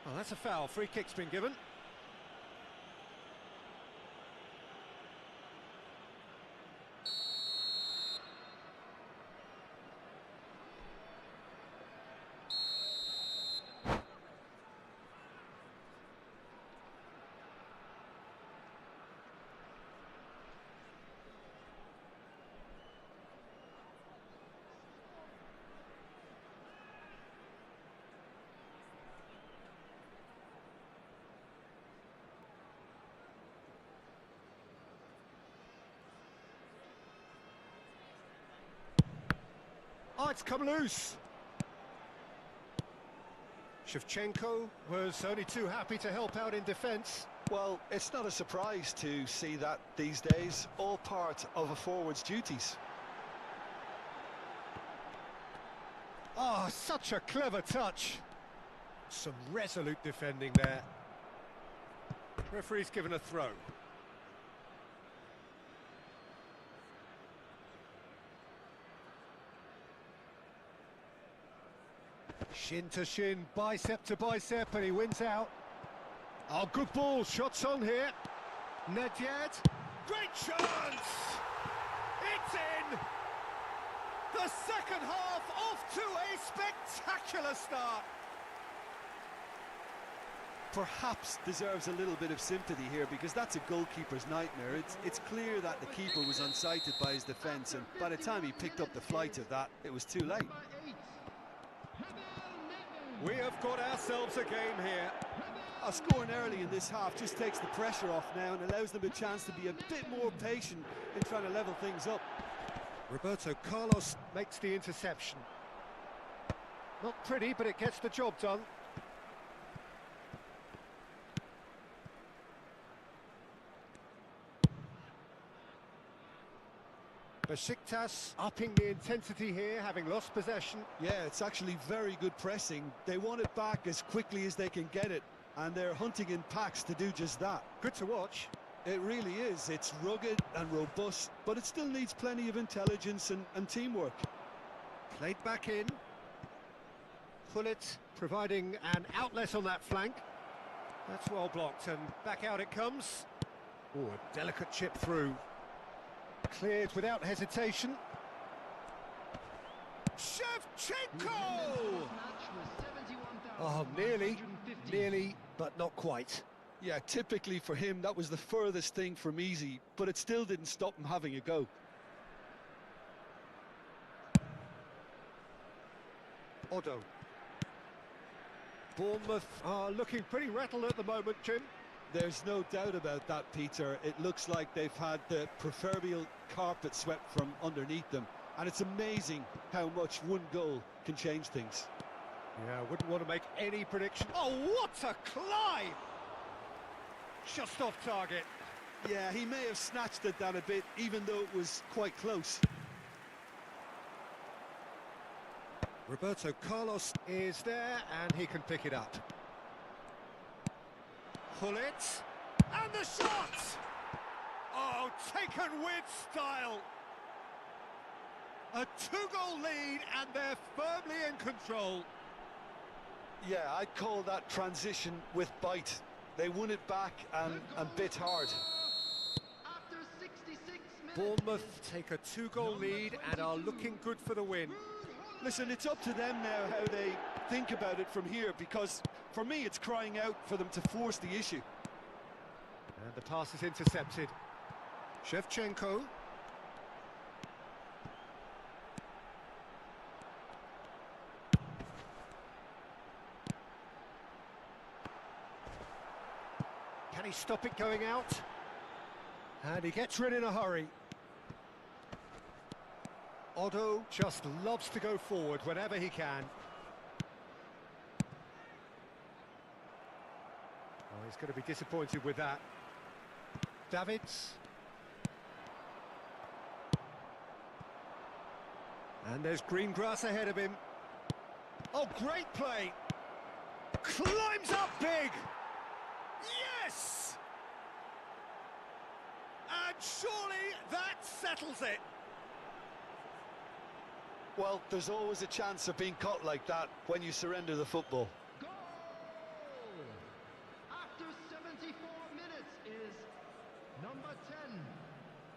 Well, that's a foul. Free kick's been given. Oh, it's come loose. Shevchenko was only too happy to help out in defence. Well, it's not a surprise to see that these days, all part of a forward's duties. Oh, such a clever touch. Some resolute defending there. Referee's given a throw. Shin to shin, bicep to bicep, and he wins out. Oh, good ball, shots on here. Nedved, great chance! It's in! The second half off to a spectacular start. Perhaps deserves a little bit of sympathy here, because that's a goalkeeper's nightmare. It's clear that the keeper was unsighted by his defence, and by the time he picked up the flight of that, it was too late. Number 8, Heather We have got ourselves a game here. Scoring early in this half just takes the pressure off now and allows them a chance to be a bit more patient in trying to level things up. Roberto Carlos makes the interception. Not pretty, but it gets the job done. Besiktas upping the intensity here, having lost possession. Yeah, it's actually very good pressing. They want it back as quickly as they can get it, and they're hunting in packs to do just that. Good to watch. It really is. It's rugged and robust, but it still needs plenty of intelligence and teamwork. Played back in. Pullet providing an outlet on that flank. That's well blocked, and back out it comes. Oh, a delicate chip through. Cleared without hesitation. Shevchenko! Oh, nearly, but not quite. Yeah, typically for him, that was the furthest thing from easy, but it still didn't stop him having a go. Otto. Bournemouth are looking pretty rattled at the moment, Jim. There's no doubt about that, Peter. It looks like they've had the proverbial carpet swept from underneath them. And it's amazing how much one goal can change things. Yeah, I wouldn't want to make any prediction. Oh, what a climb! Just off target. Yeah, he may have snatched at that a bit, even though it was quite close. Roberto Carlos is there, and he can pick it up. Pull it, and the shot! Oh, taken with style! A two-goal lead, and they're firmly in control. Yeah, I'd call that transition with bite. They won it back and bit hard. After 66 minutes, Bournemouth take a two-goal lead and are looking good for the win. Listen, it's up to them now how they think about it from here, because for me it's crying out for them to force the issue. And the pass is intercepted. Shevchenko. Can he stop it going out? And he gets rid in a hurry. Otto just loves to go forward whenever he can. Oh, he's going to be disappointed with that. Davids. And there's green grass ahead of him. Oh, great play. Climbs up big. Yes! And surely that settles it. Well, there's always a chance of being caught like that when you surrender the football. goal! After 74 minutes is number 10,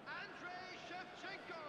Andrei Shevchenko.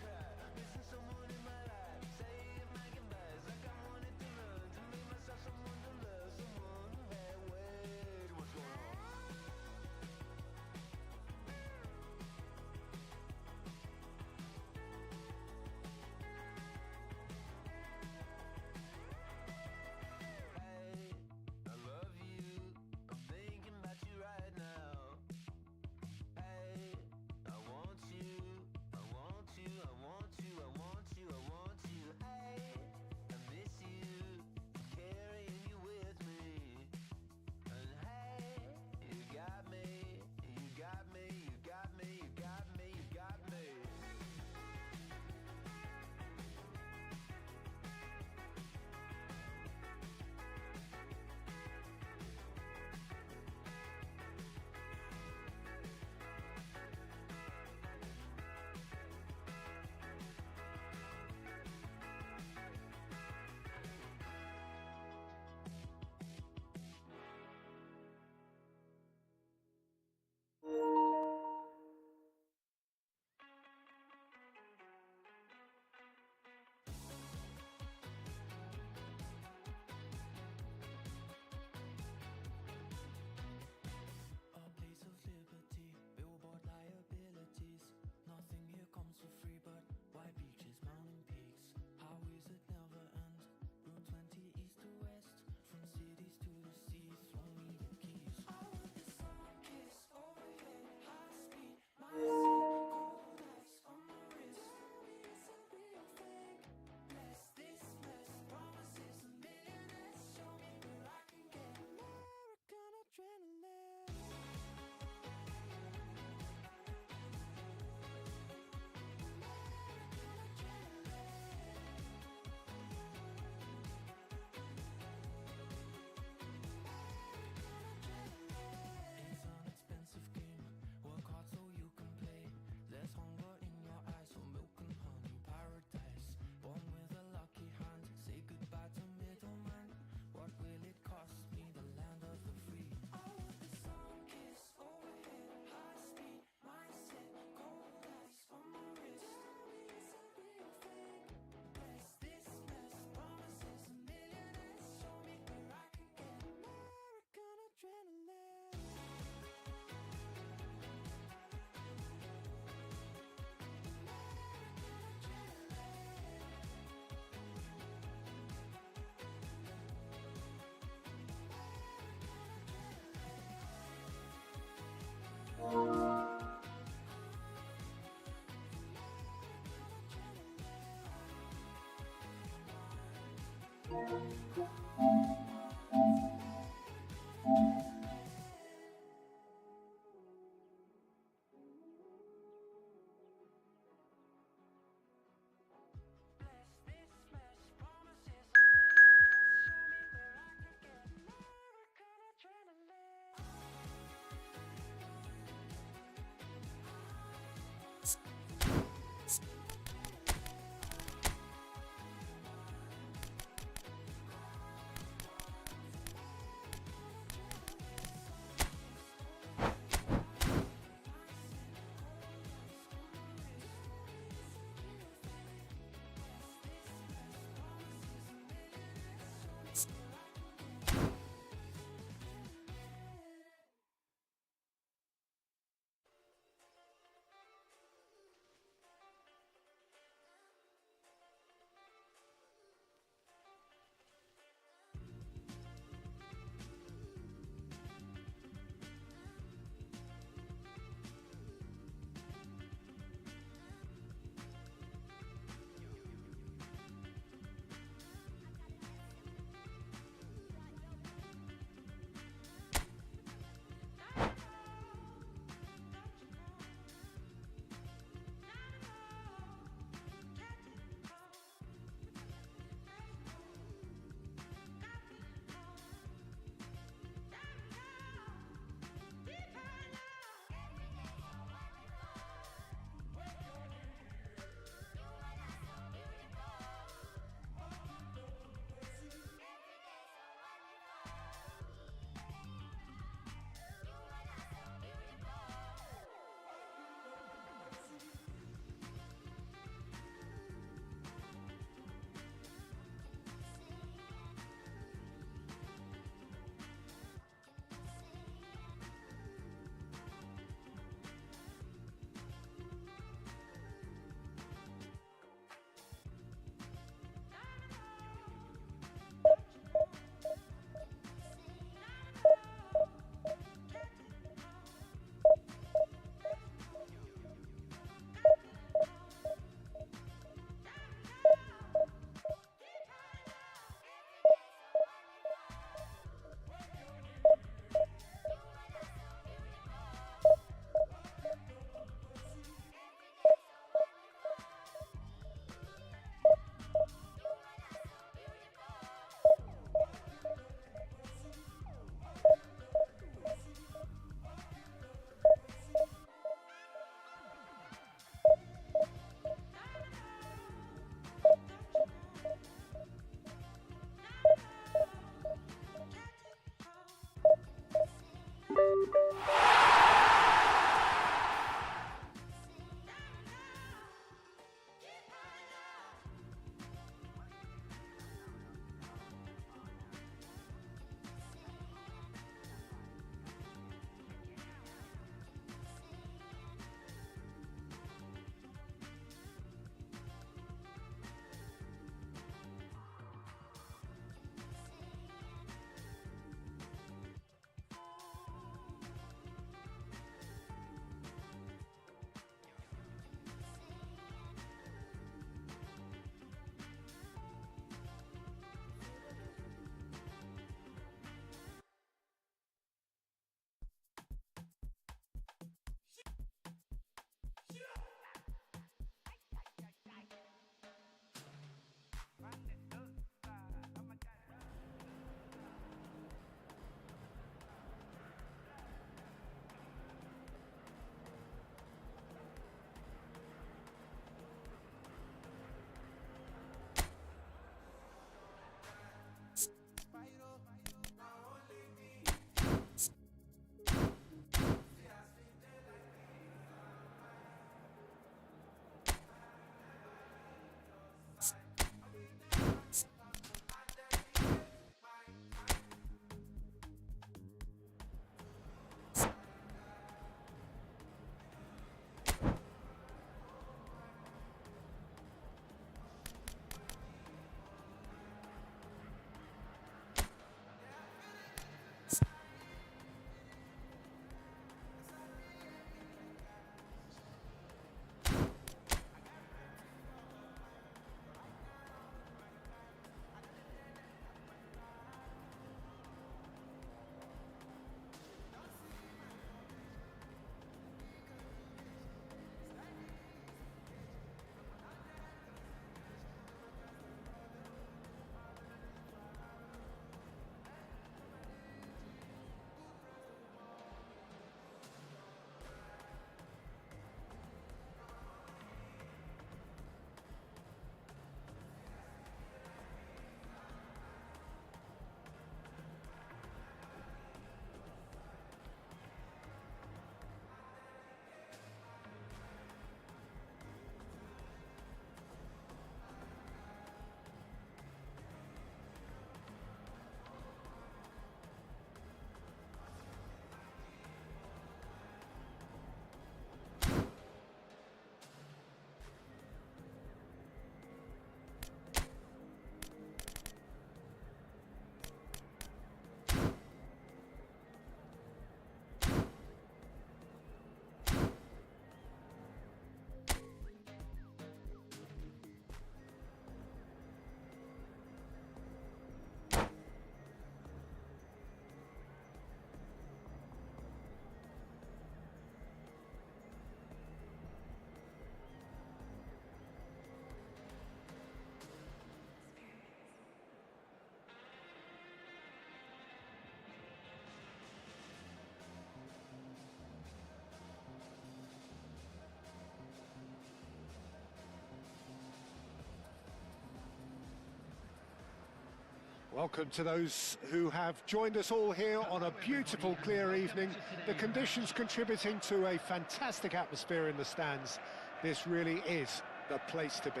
Welcome to those who have joined us all here on a beautiful, clear evening. The conditions contributing to a fantastic atmosphere in the stands. This really is the place to be.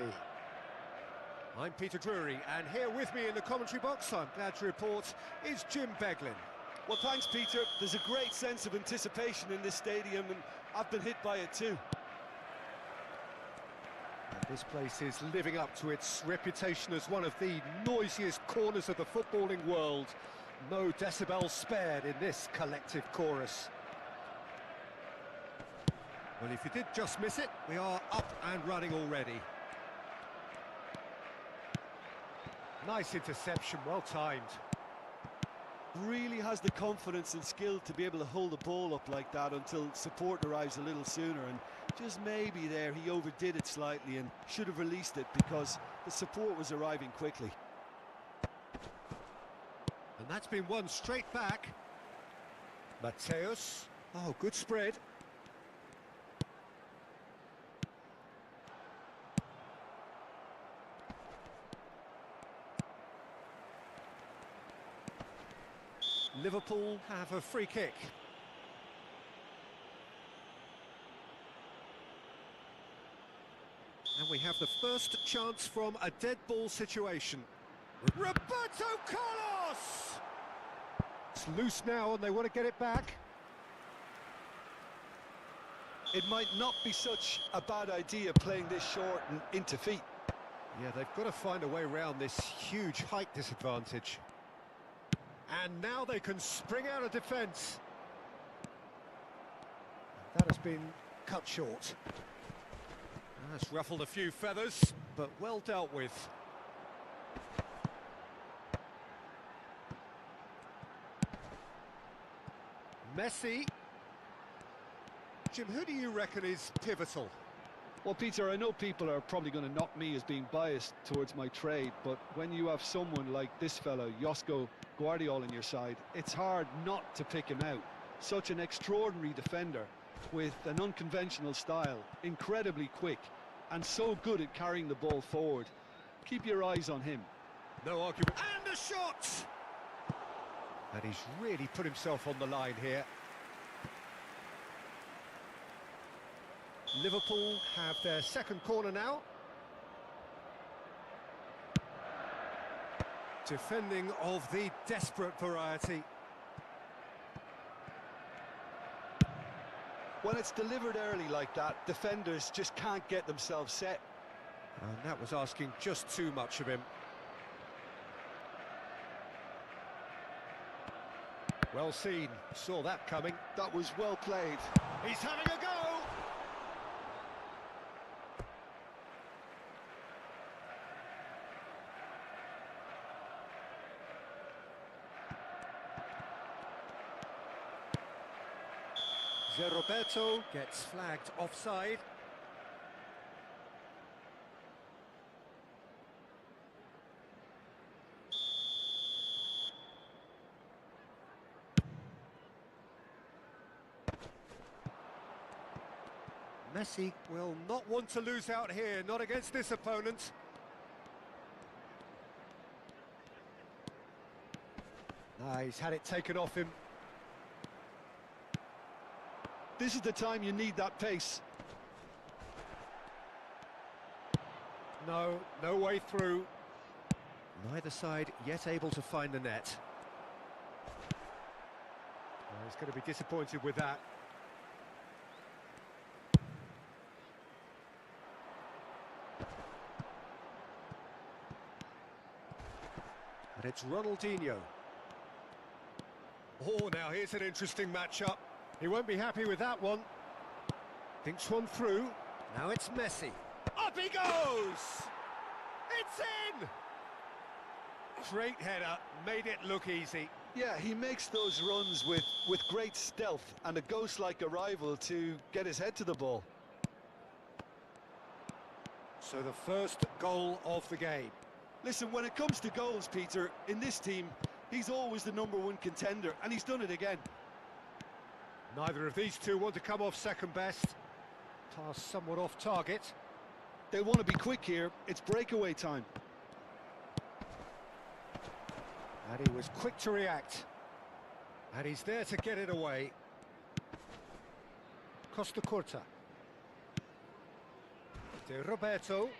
I'm Peter Drury, and here with me in the commentary box, I'm glad to report, is Jim Beglin. Well, thanks, Peter. There's a great sense of anticipation in this stadium, and I've been hit by it too. This place is living up to its reputation as one of the noisiest corners of the footballing world. No decibels spared in this collective chorus. Well, if you did just miss it, we are up and running already. Nice interception, well timed. Really has the confidence and skill to be able to hold the ball up like that until support arrives a little sooner, and just maybe there he overdid it slightly and should have released it because the support was arriving quickly. And that's been won straight back. Mateus. Oh, good spread. Liverpool have a free kick. And we have the first chance from a dead ball situation. Roberto Carlos! It's loose now and they want to get it back. It might not be such a bad idea playing this short and into feet. Yeah, they've got to find a way around this huge height disadvantage. And now they can spring out of defence. That has been cut short. That's ruffled a few feathers, but well dealt with. Messi. Jim, who do you reckon is pivotal? Well, Peter, I know people are probably going to knock me as being biased towards my trade, but when you have someone like this fellow, Josko Guardiola, on your side, it's hard not to pick him out. Such an extraordinary defender with an unconventional style, incredibly quick, and so good at carrying the ball forward. Keep your eyes on him. No argument. And a shot! And he's really put himself on the line here. Liverpool have their second corner now. Defending of the desperate variety. When it's delivered early like that, defenders just can't get themselves set. And that was asking just too much of him. Well seen, saw that coming. That was well played. He's having a go! Roberto gets flagged offside. Messi will not want to lose out here, not against this opponent. He's had it taken off him. This is the time you need that pace. No way through. Neither side yet able to find the net. He's going to be disappointed with that. And it's Ronaldinho. Oh, now here's an interesting matchup. He won't be happy with that one. Thinks one through. Now it's Messi. Up he goes! It's in! Great header, made it look easy. Yeah, he makes those runs with great stealth and a ghost-like arrival to get his head to the ball. So the first goal of the game. Listen, when it comes to goals, Peter, in this team, he's always the #1 contender, and he's done it again. Neither of these two want to come off second best. Pass somewhat off target. They want to be quick here. It's breakaway time. And he was quick to react. And he's there to get it away. Costa Curta. De Roberto.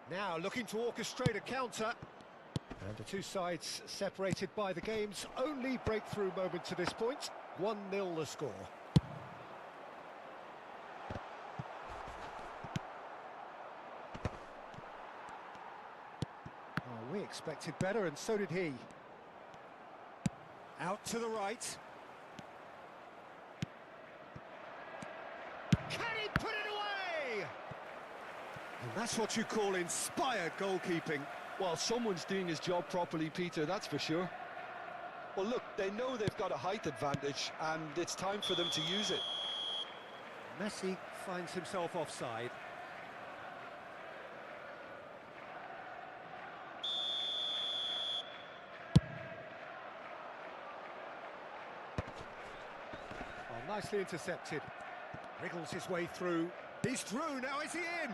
Now looking to orchestrate a counter. And the two sides separated by the game's only breakthrough moment to this point. 1-0 the score. Oh, we expected better, and so did he. Out to the right. Can he put it away? And that's what you call inspired goalkeeping. Well, someone's doing his job properly, Peter, that's for sure. Well, look, they know they've got a height advantage, and it's time for them to use it. Messi finds himself offside. Oh, nicely intercepted. Wriggles his way through. He's through, now is he in?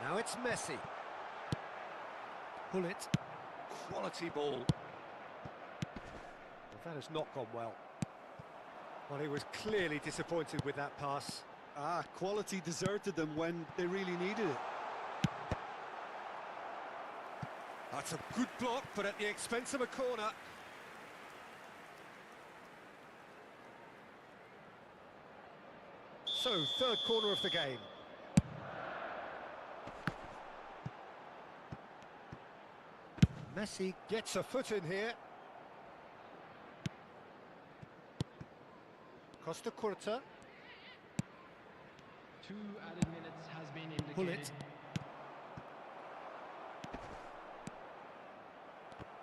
Now it's Messi. Pull it. Quality ball. Well, that has not gone well. Well, he was clearly disappointed with that pass. Quality deserted them when they really needed it. That's a good block, but at the expense of a corner. So, third corner of the game. Messi gets a foot in here. Costa Curta. 2 added minutes has been indicated. Pull it.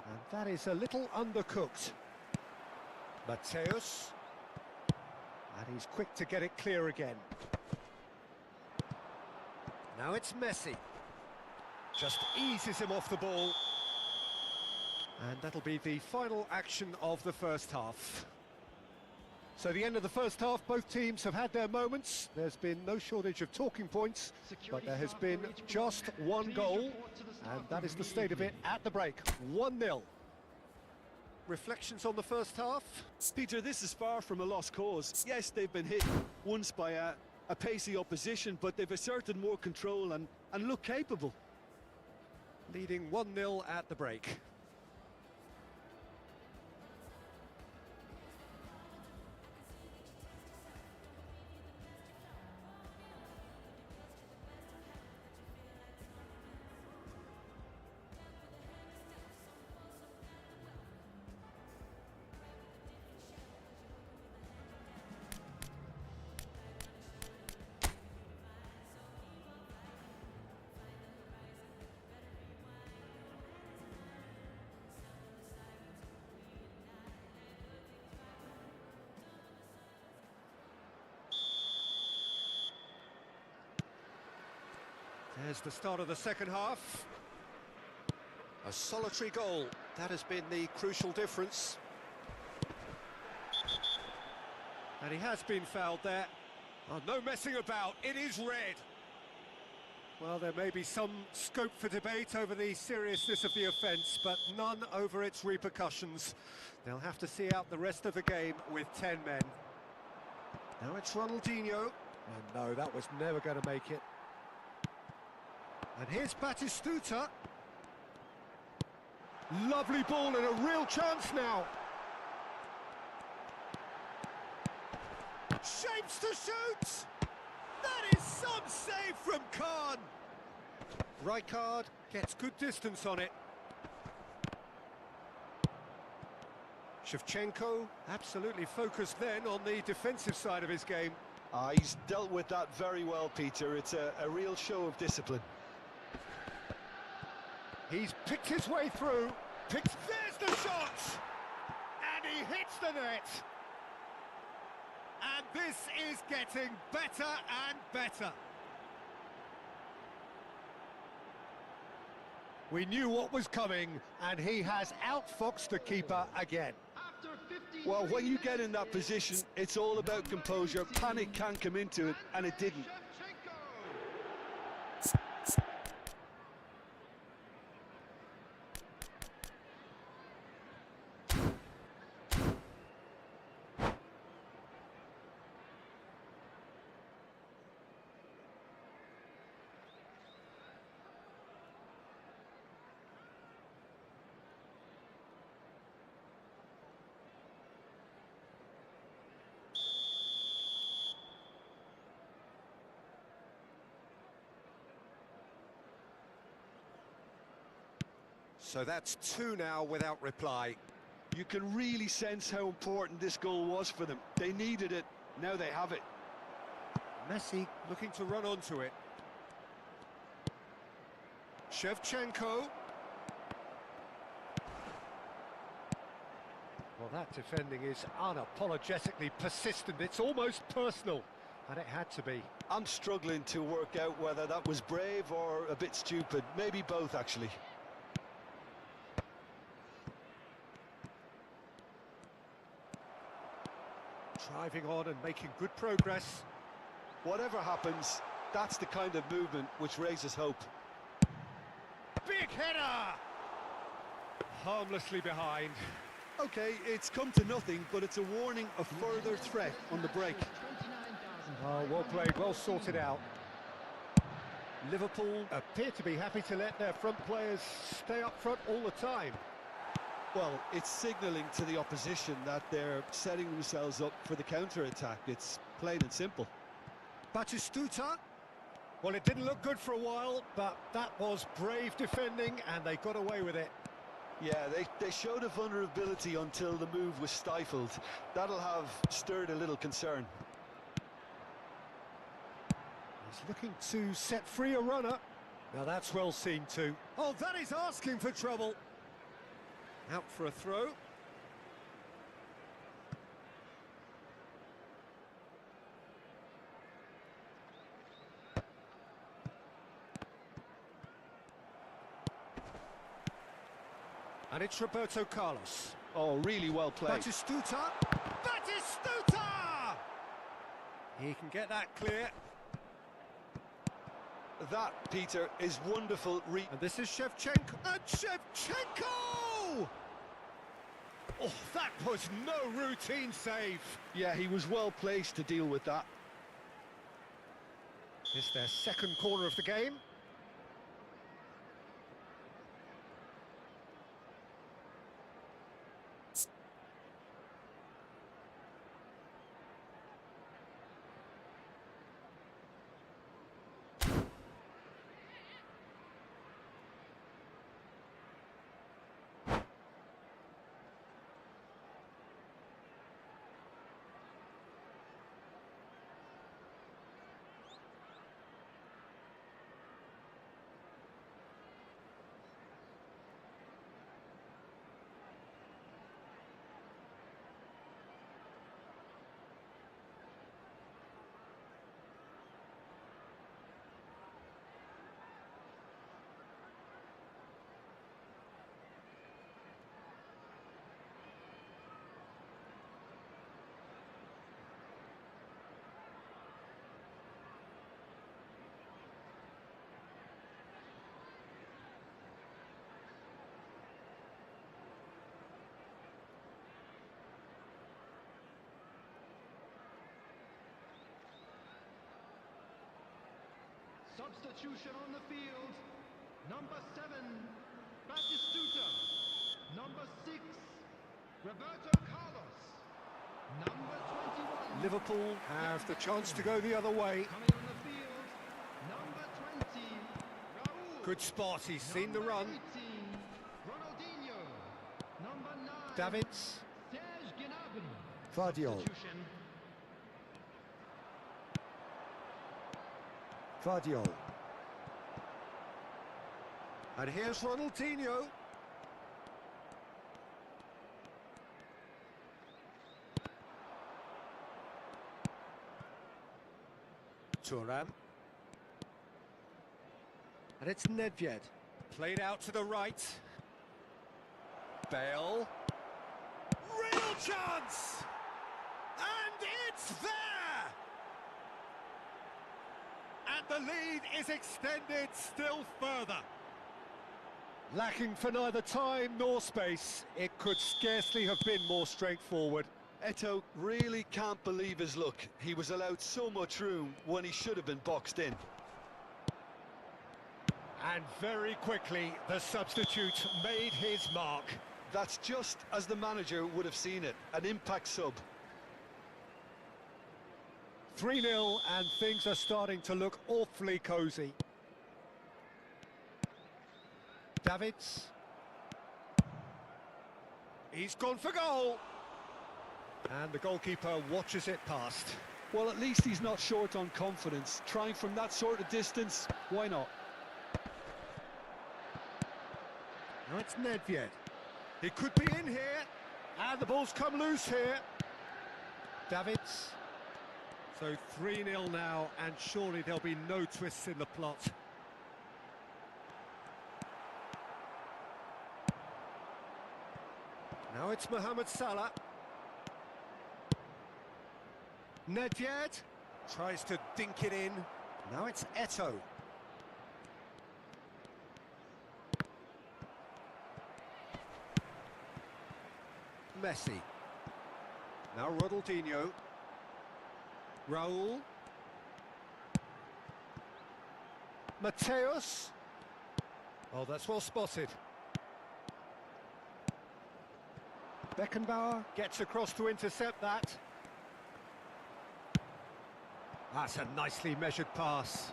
And that is a little undercooked. Mateus. And he's quick to get it clear again. Now it's Messi. Just eases him off the ball. And that'll be the final action of the first half. So the end of the first half, both teams have had their moments. There's been no shortage of talking points, but there has been just one goal, and that is the state of it at the break. 1-0. Reflections on the first half? Peter, this is far from a lost cause. Yes, they've been hit once by a pacey opposition, but they've asserted more control and look capable. Leading 1-0 at the break. There's the start of the second half. A solitary goal. That has been the crucial difference. And he has been fouled there. Oh, no messing about. It is red. Well, there may be some scope for debate over the seriousness of the offence, but none over its repercussions. They'll have to see out the rest of the game with 10 men. Now it's Ronaldinho. And no, that was never going to make it. And here's Batistuta. Lovely ball and a real chance now. Shapes to shoot! That is some save from Khan. Rijkaard gets good distance on it. Shevchenko absolutely focused then on the defensive side of his game. He's dealt with that very well, Peter. It's a real show of discipline. He's picked his way through. There's the shot! And he hits the net. And this is getting better and better. We knew what was coming, and he has outfoxed the keeper again. Well, when you get in that position, it's all about composure. Panic can come into it, and it didn't. So that's two now without reply. You can really sense how important this goal was for them. They needed it, now they have it. Messi looking to run onto it. Shevchenko. Well, that defending is unapologetically persistent. It's almost personal, and it had to be. I'm struggling to work out whether that was brave or a bit stupid. Maybe both, actually. Driving on and making good progress. Whatever happens, that's the kind of movement which raises hope. Big header! Harmlessly behind. Okay, it's come to nothing, but it's a warning of further threat on the break. Oh, well played, well sorted out. Liverpool appear to be happy to let their front players stay up front all the time. Well, it's signalling to the opposition that they're setting themselves up for the counter-attack. It's plain and simple. Batistuta. Well, it didn't look good for a while, but that was brave defending, and they got away with it. Yeah, they showed a vulnerability until the move was stifled. That'll have stirred a little concern. He's looking to set free a runner. Now that's well seen too. Oh, that is asking for trouble. Out for a throw. And it's Roberto Carlos. Oh, really well played. Batistuta! Batistuta! He can get that clear. That, Peter, is wonderful. And this is Shevchenko. And Shevchenko! Oh, that was no routine save. Yeah, he was well placed to deal with that. It's their second corner of the game. Substitution on the field. Number 7, Batistuta. Number 6, Roberto Carlos. Number 21. Liverpool have the chance to go the other way. Coming on the field. Number 20, Raul. Good spot, he's seen the run. 18, Ronaldinho. Number 9, Davids. Serge Gnabry. Vardiol. Substitution. Vardiol. And here's Ronaldinho. Thuram. And it's Nedved. Played out to the right. Bale. Real chance! And it's there! And the lead is extended still further. Lacking for neither time nor space, it could scarcely have been more straightforward. Eto'o really can't believe his luck. He was allowed so much room when he should have been boxed in. And very quickly, the substitute made his mark. That's just as the manager would have seen it, an impact sub. 3-0 and things are starting to look awfully cosy. Davids. He's gone for goal. And the goalkeeper watches it past. Well, at least he's not short on confidence. Trying from that sort of distance, why not? Now it's Nedved. He could be in here. And the ball's come loose here. Davids. So 3-0 now, and surely there'll be no twists in the plot. Now it's Mohamed Salah. Nedved tries to dink it in. Now it's Eto'o. Messi. Now Ronaldinho. Raul. Mateus. Oh, that's well spotted. Beckenbauer gets across to intercept that. That's a nicely measured pass.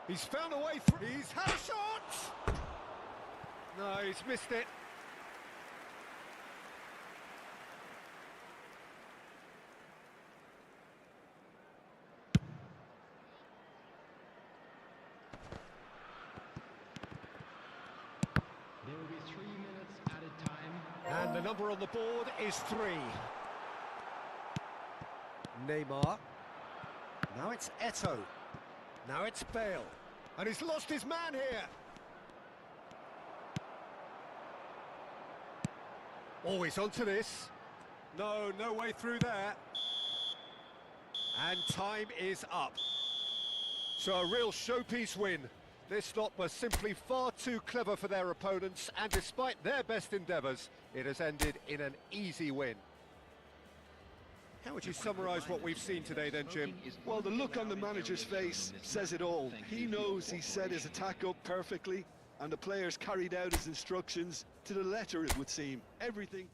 He's found a way through. He's had a shot! No, he's missed it. There will be 3 minutes added time. And the number on the board is 3. Neymar. Now it's Eto'o. Now it's Bale. And he's lost his man here. Oh, he's onto this. No, no way through there. And time is up. So a real showpiece win. This lot were simply far too clever for their opponents, and despite their best endeavours, it has ended in an easy win. How would you summarise what we've seen today then, Jim? Well, the look on the manager's face says it all. He knows he set his attack up perfectly, and the players carried out his instructions to the letter, it would seem. Everything.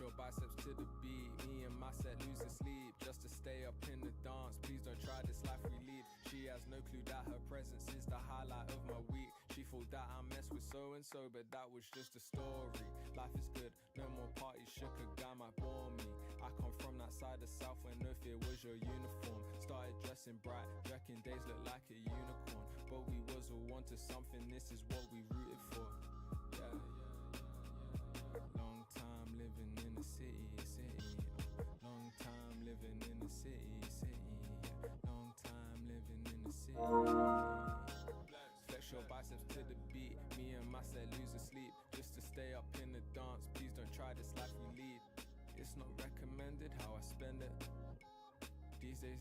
your biceps to the beat. Me and my set losing sleep just to stay up in the dance. Please don't try this life we lead. She has no clue that her presence is the highlight of my week. She thought that I messed with so-and-so, but that was just a story. Life is good, no more parties, shook a guy might bore me. I come from that side of South where no fear was your uniform. Started dressing bright, reckon days look like a unicorn. But we was all one to something, this is what we rooted for. Yeah. Long time living in the city. Long time living in the city. Long time living in the city. Flex your biceps to the beat. Me and my set losing sleep just to stay up in the dance. Please don't try this life we lead. It's not recommended how I spend it. These days